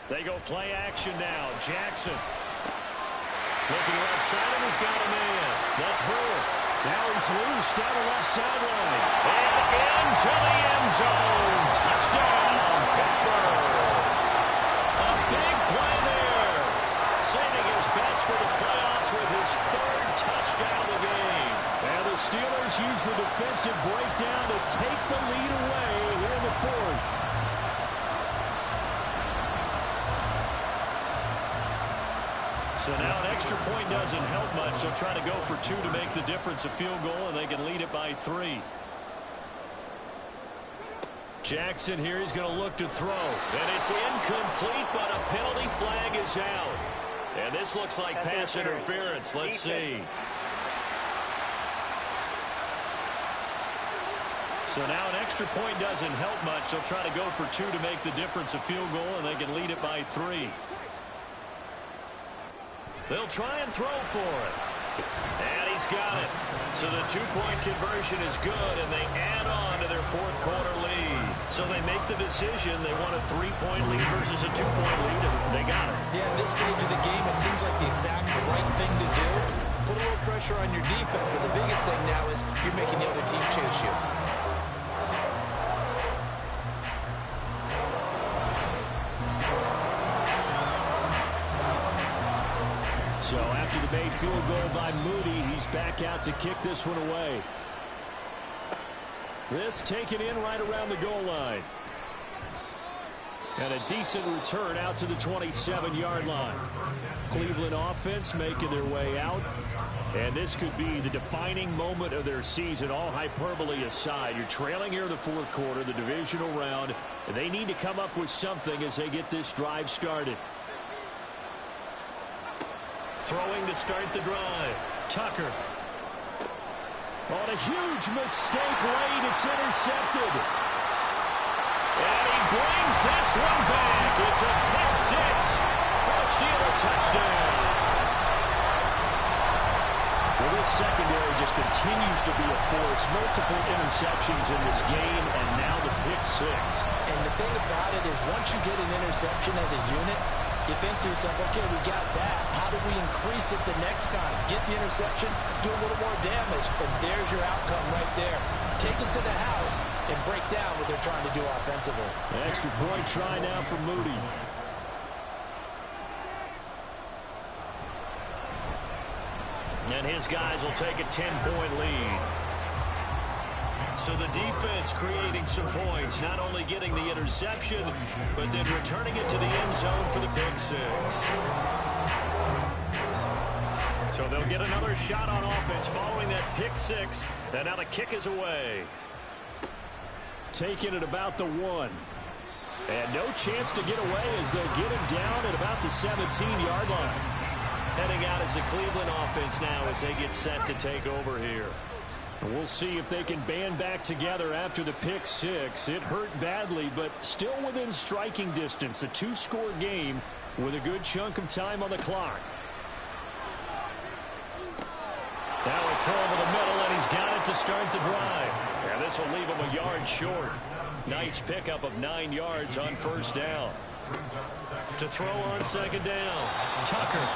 They go play action now. Jackson. Looking left side, and he's got a man. That's Brewer. Now he's loose down the left sideline. And into the end zone. Touchdown, Pittsburgh. A big play there. Saving his best for the playoffs with his 3rd touchdown of the game. And the Steelers use the defensive breakdown to take the lead away here in the 4th. So now an extra point doesn't help much. They'll try to go for 2 to make the difference a field goal, and they can lead it by 3. Jackson here, he's going to look to throw. And it's incomplete, but a penalty flag is out. And this looks like pass interference. Let's see. So now an extra point doesn't help much. They'll try to go for 2 to make the difference a field goal, and they can lead it by 3. They'll try and throw for it. And he's got it. So the 2-point conversion is good, and they add on to their 4th quarter lead. So they make the decision. They want a 3-point lead versus a 2-point lead, and they got it. Yeah, at this stage of the game, it seems like the exact right thing to do. Put a little pressure on your defense, but the biggest thing now is you're making the other team chase you. So after the made field goal by Moody, he's back out to kick this one away. This taken in right around the goal line. And a decent return out to the 27-yard line. Cleveland offense making their way out. And this could be the defining moment of their season, all hyperbole aside. You're trailing here in the 4th quarter, the divisional round. And they need to come up with something as they get this drive started. Throwing to start the drive. Tucker. On a huge mistake late. It's intercepted. And he brings this one back. It's a pick 6 for a Steeler touchdown. Well, this secondary just continues to be a force. Multiple interceptions in this game, and now the pick 6. And the thing about it is once you get an interception as a unit, you think to yourself, okay, we got that. How do we increase it the next time? Get the interception, do a little more damage, and there's your outcome right there. Take it to the house and break down what they're trying to do offensively. Extra point try now for Moody. And his guys will take a 10-point lead. So the defense creating some points, not only getting the interception, but then returning it to the end zone for the pick 6. So they'll get another shot on offense following that pick 6, and now the kick is away. Taking it about the 1. And no chance to get away as they'll get him down at about the 17-yard line. Heading out as the Cleveland offense now as they get set to take over here. We'll see if they can band back together after the pick 6. It hurt badly, but still within striking distance. A 2-score game with a good chunk of time on the clock. Now a throw over the middle, and he's got it to start the drive. And this will leave him a yard short. Nice pickup of 9 yards on first down. To throw on second down, Tucker.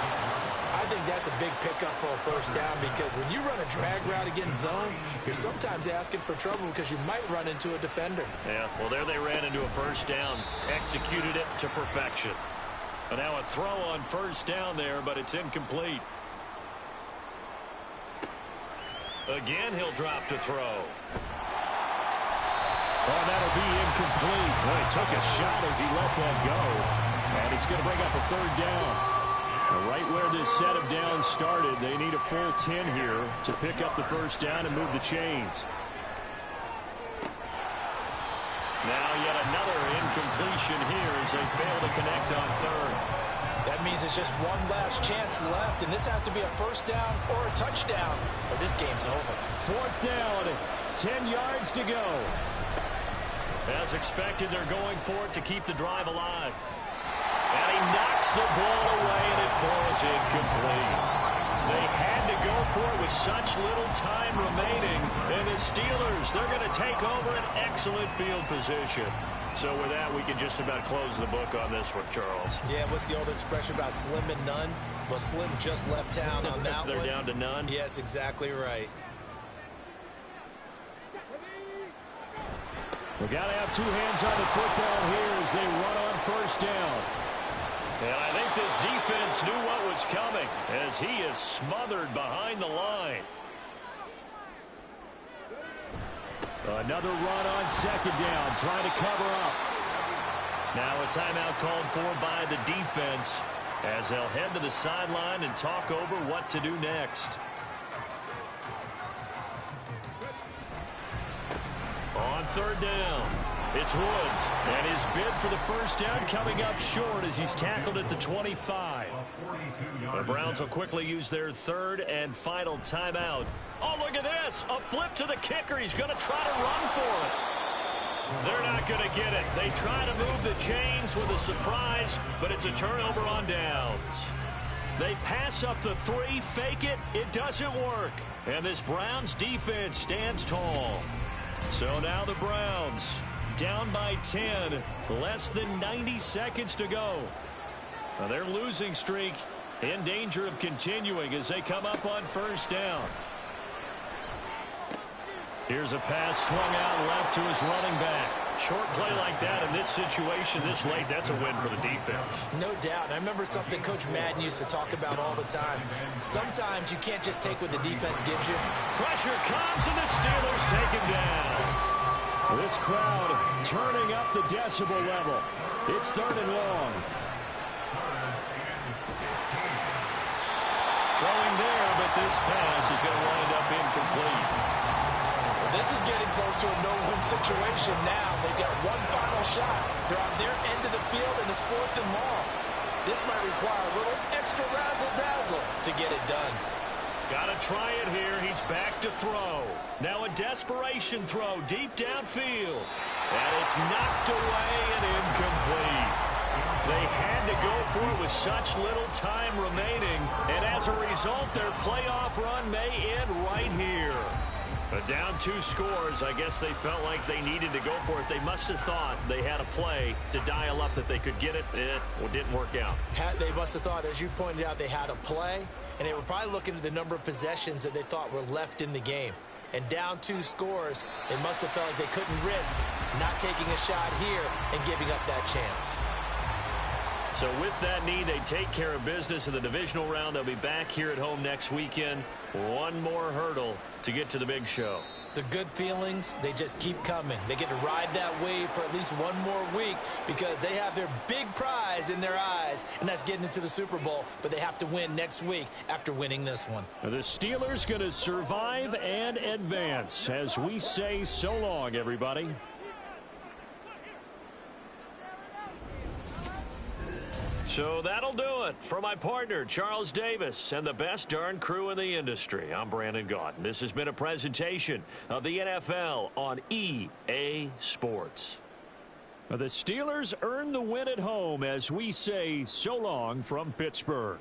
I think that's a big pickup for a first down because when you run a drag route against zone, you're sometimes asking for trouble because you might run into a defender. Yeah, well, there they ran into a first down, executed it to perfection. But now a throw on first down there, but it's incomplete. Again, he'll drop to throw. Oh, that'll be incomplete. Well, he took a shot as he let that go. And it's going to bring up a third down. Right where this set of downs started, they need a full 10 here to pick up the first down and move the chains. Now yet another incompletion here as they fail to connect on third. That means it's just one last chance left, and this has to be a first down or a touchdown, or this game's over. Fourth down, 10 yards to go. As expected, they're going for it to keep the drive alive. And he knocks the ball away, and it falls incomplete. They had to go for it with such little time remaining. And the Steelers, they're going to take over an excellent field position. So with that, we can just about close the book on this one, Charles. Yeah, what's the old expression about slim and none? Well, Slim just left town on that They're one. down to none? Yes, exactly right. We got to have two hands on the football here as they run on first down. And I think this defense knew what was coming as he is smothered behind the line. Another run on second down, trying to cover up. Now a timeout called for by the defense as they'll head to the sideline and talk over what to do next. On third down, it's Woods, and his bid for the first down coming up short as he's tackled at the 25. The Browns will quickly use their third and final timeout. Oh, look at this. A flip to the kicker. He's going to try to run for it. They're not going to get it. They try to move the chains with a surprise, but it's a turnover on downs. They pass up the three, fake it. It doesn't work. And this Browns defense stands tall. So now the Browns down by 10, less than 90 seconds to go. Now their losing streak in danger of continuing as they come up on first down. Here's a pass swung out left to his running back. Short play like that in this situation this late, that's a win for the defense. No doubt. I remember something Coach Madden used to talk about all the time. Sometimes you can't just take what the defense gives you. Pressure comes and the Steelers take him down. This crowd turning up the decibel level. It's third and long. Throwing there, but this pass is going to wind up incomplete. This is getting close to a no-win situation now. They've got one final shot. They're on their end of the field, and it's fourth and long. This might require a little extra razzle-dazzle to get it done. Got to try it here. He's back to throw. Now a desperation throw deep downfield. And it's knocked away and incomplete. They had to go for it with such little time remaining. And as a result, their playoff run may end right here. But down 2 scores, I guess they felt like they needed to go for it. They must have thought they had a play to dial up that they could get it. It didn't work out. They must have thought, as you pointed out, they had a play, and they were probably looking at the number of possessions that they thought were left in the game. And down 2 scores, they must have felt like they couldn't risk not taking a shot here and giving up that chance. So with that need, they take care of business in the divisional round. They'll be back here at home next weekend. One more hurdle to get to the big show. The good feelings, they just keep coming. They get to ride that wave for at least one more week because they have their big prize in their eyes, and that's getting into the Super Bowl. But they have to win next week after winning this one. The Steelers going to survive and advance as we say so long, everybody. So that'll do it for my partner, Charles Davis, and the best darn crew in the industry. I'm Brandon Gaudin. This has been a presentation of the NFL on EA Sports. The Steelers earn the win at home as we say so long from Pittsburgh.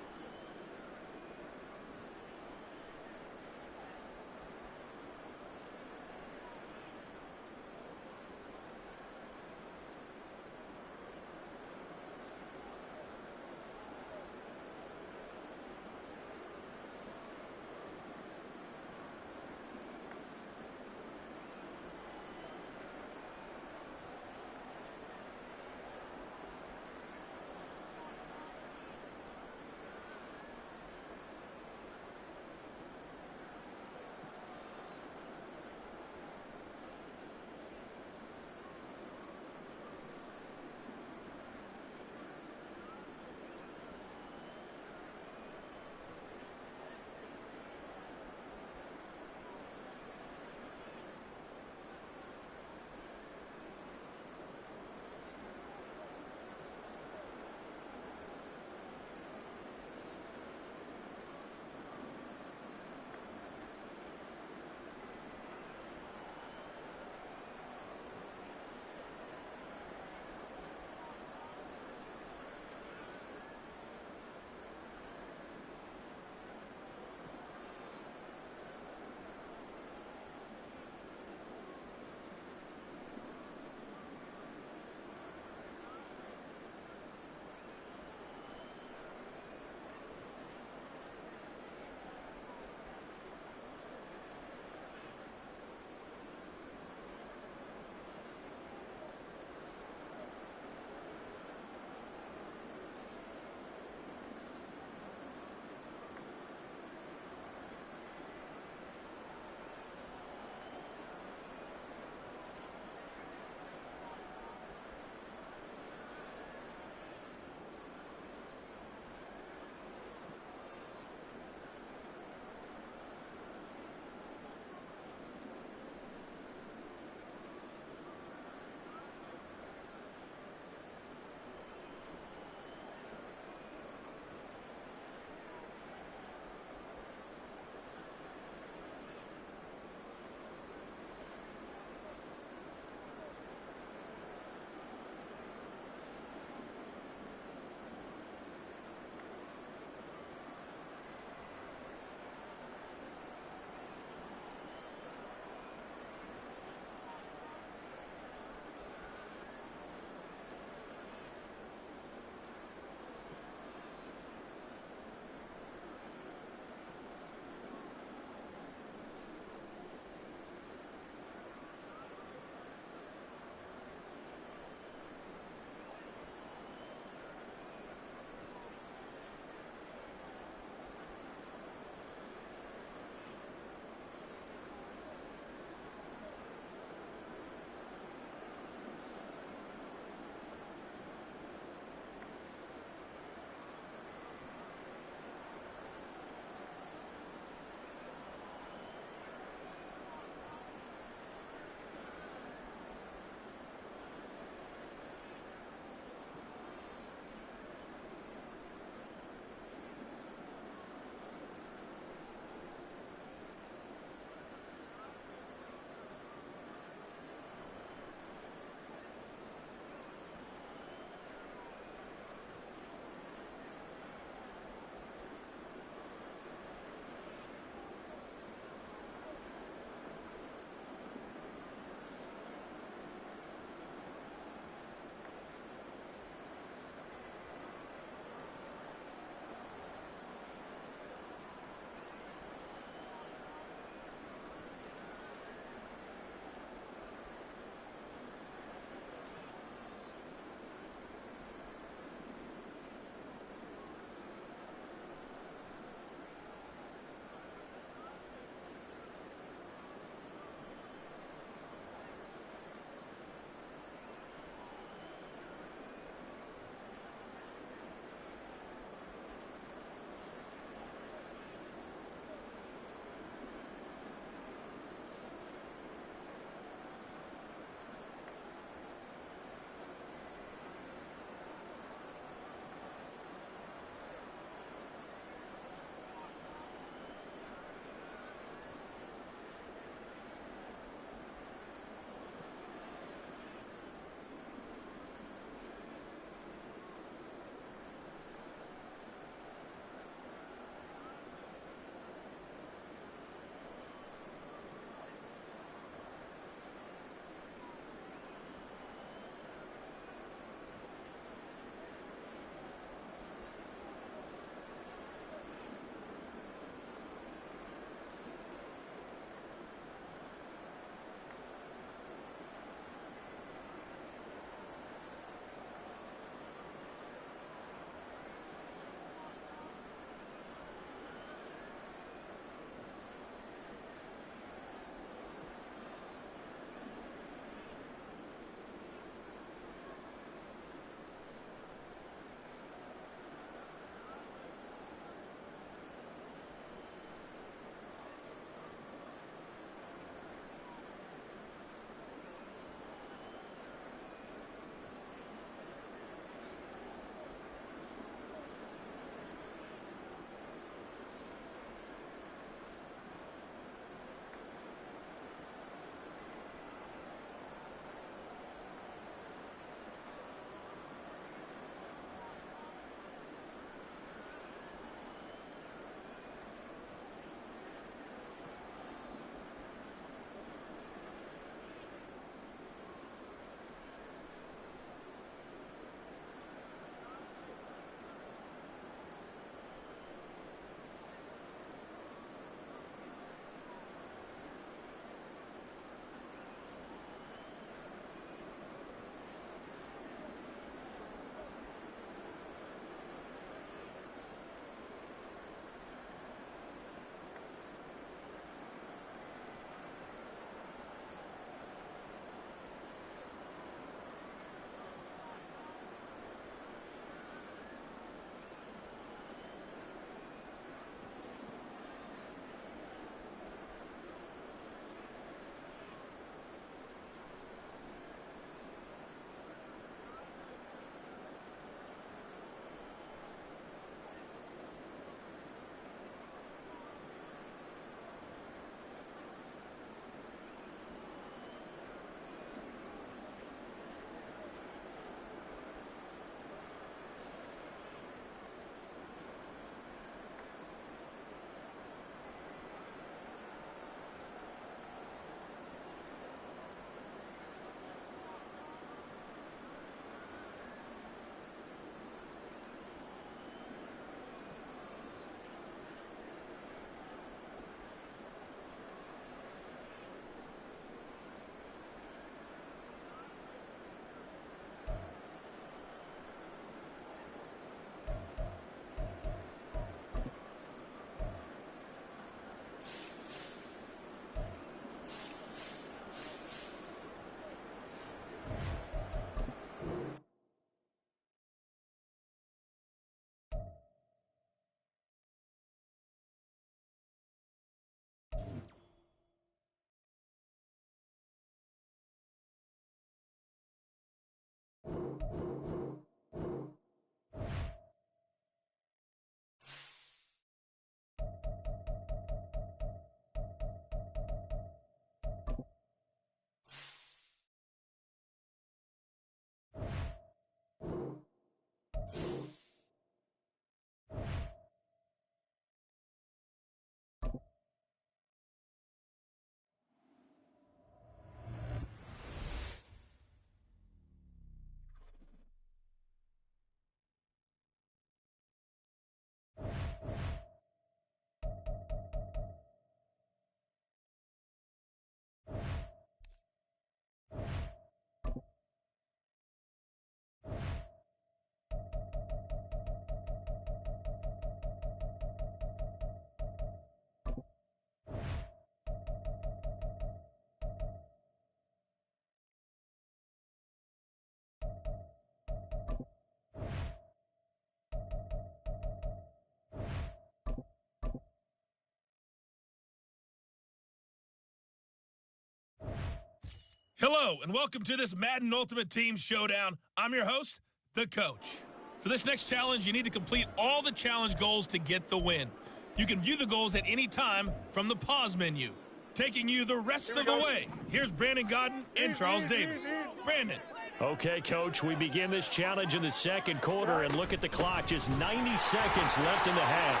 Hello, and welcome to this Madden Ultimate Team Showdown. I'm your host, the Coach. For this next challenge, you need to complete all the challenge goals to get the win. You can view the goals at any time from the pause menu. Taking you the rest of the way, here's Brandon Godden and Charles Davis. Brandon. Okay, Coach, we begin this challenge in the second quarter, and look at the clock. Just 90 seconds left in the half.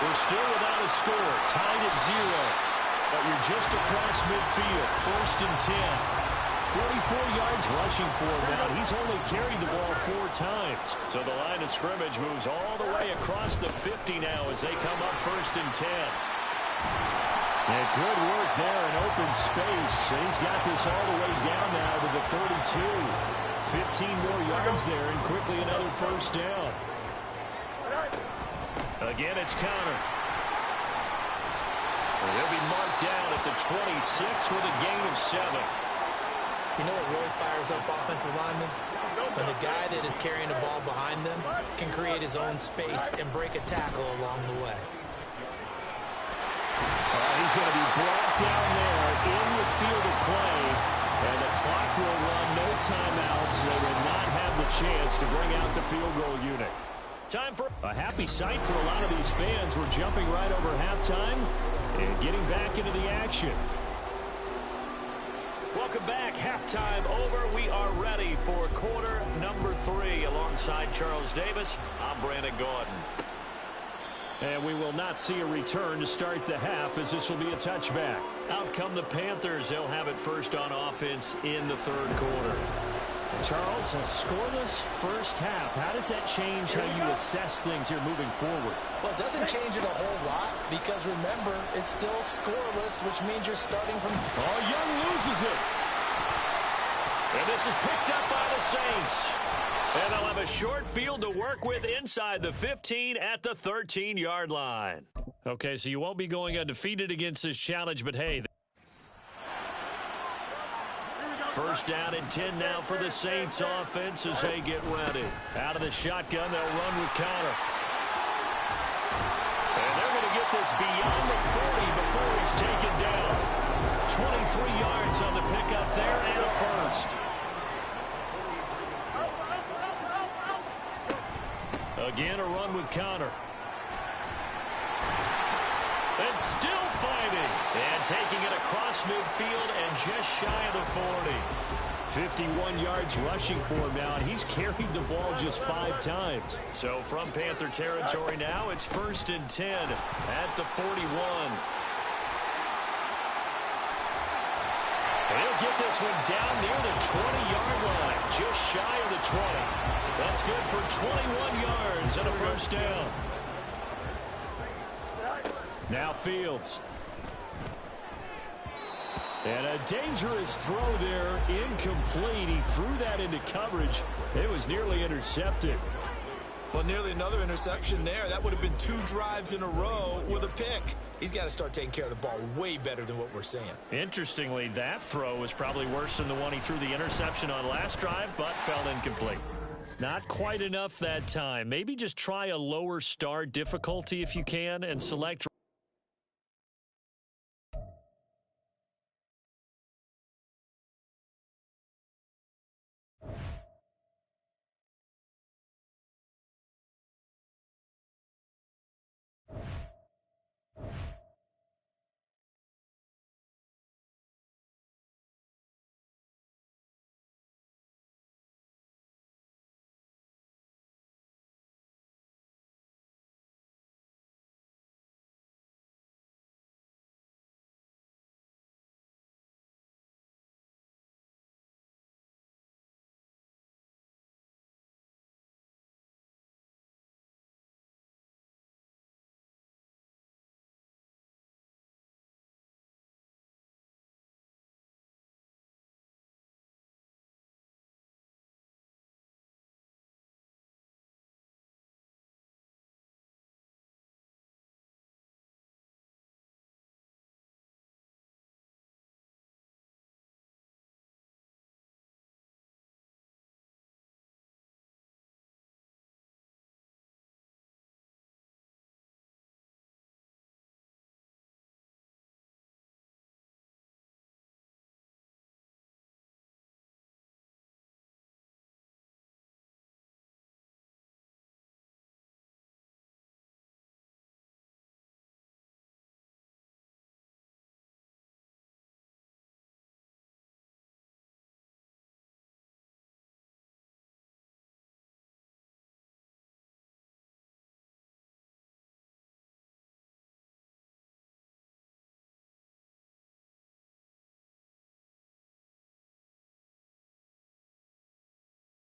We're still without a score, tied at 0. But you're just across midfield, 1st and 10. 44 yards rushing for him now. He's only carried the ball 4 times. So the line of scrimmage moves all the way across the 50 now as they come up 1st and 10. And good work there in open space. He's got this all the way down now to the 32. 15 more yards there, and quickly another 1st down. Again, it's Connor. He'll be marked down at the 26 with a gain of 7. You know what really fires up offensive linemen? When the guy that is carrying the ball behind them can create his own space and break a tackle along the way. He's going to be brought down there in the field of play, and the clock will run, no timeouts. They will not have the chance to bring out the field goal unit. Time for a happy sight for a lot of these fans. We're jumping right over halftime and getting back into the action. Welcome back. Halftime over. We are ready for quarter number 3. Alongside Charles Davis, I'm Brandon Gordon. And we will not see a return to start the half, as this will be a touchback. Out come the Panthers. They'll have it first on offense in the 3rd quarter. Charles, a scoreless first half. How does that change how you assess things here moving forward? Well, it doesn't change it a whole lot because, remember, it's still scoreless, which means you're starting from... Oh, Young loses it. And this is picked up by the Saints. And they'll have a short field to work with inside the 15 at the 13-yard line. Okay, so you won't be going undefeated against this challenge, but hey... 1st down and 10 now for the Saints offense as they get ready. Out of the shotgun, they'll run with Connor. And they're going to get this beyond the 40 before he's taken down. 23 yards on the pickup there and a 1st. Again, a run with Connor. And still fighting. And taking it across midfield and just shy of the 40. 51 yards rushing for him now, and he's carried the ball just 5 times. So from Panther territory now, it's 1st and 10 at the 41. He'll get this one down near the 20-yard line, just shy of the 20. That's good for 21 yards and a 1st down. Now Fields. And a dangerous throw there, incomplete. He threw that into coverage. It was nearly intercepted. Well, nearly another interception there. That would have been 2 drives in a row with a pick. He's got to start taking care of the ball way better than what we're seeing. Interestingly, that throw was probably worse than the one he threw the interception on last drive, but fell incomplete. Not quite enough that time. Maybe just try a lower start difficulty if you can and select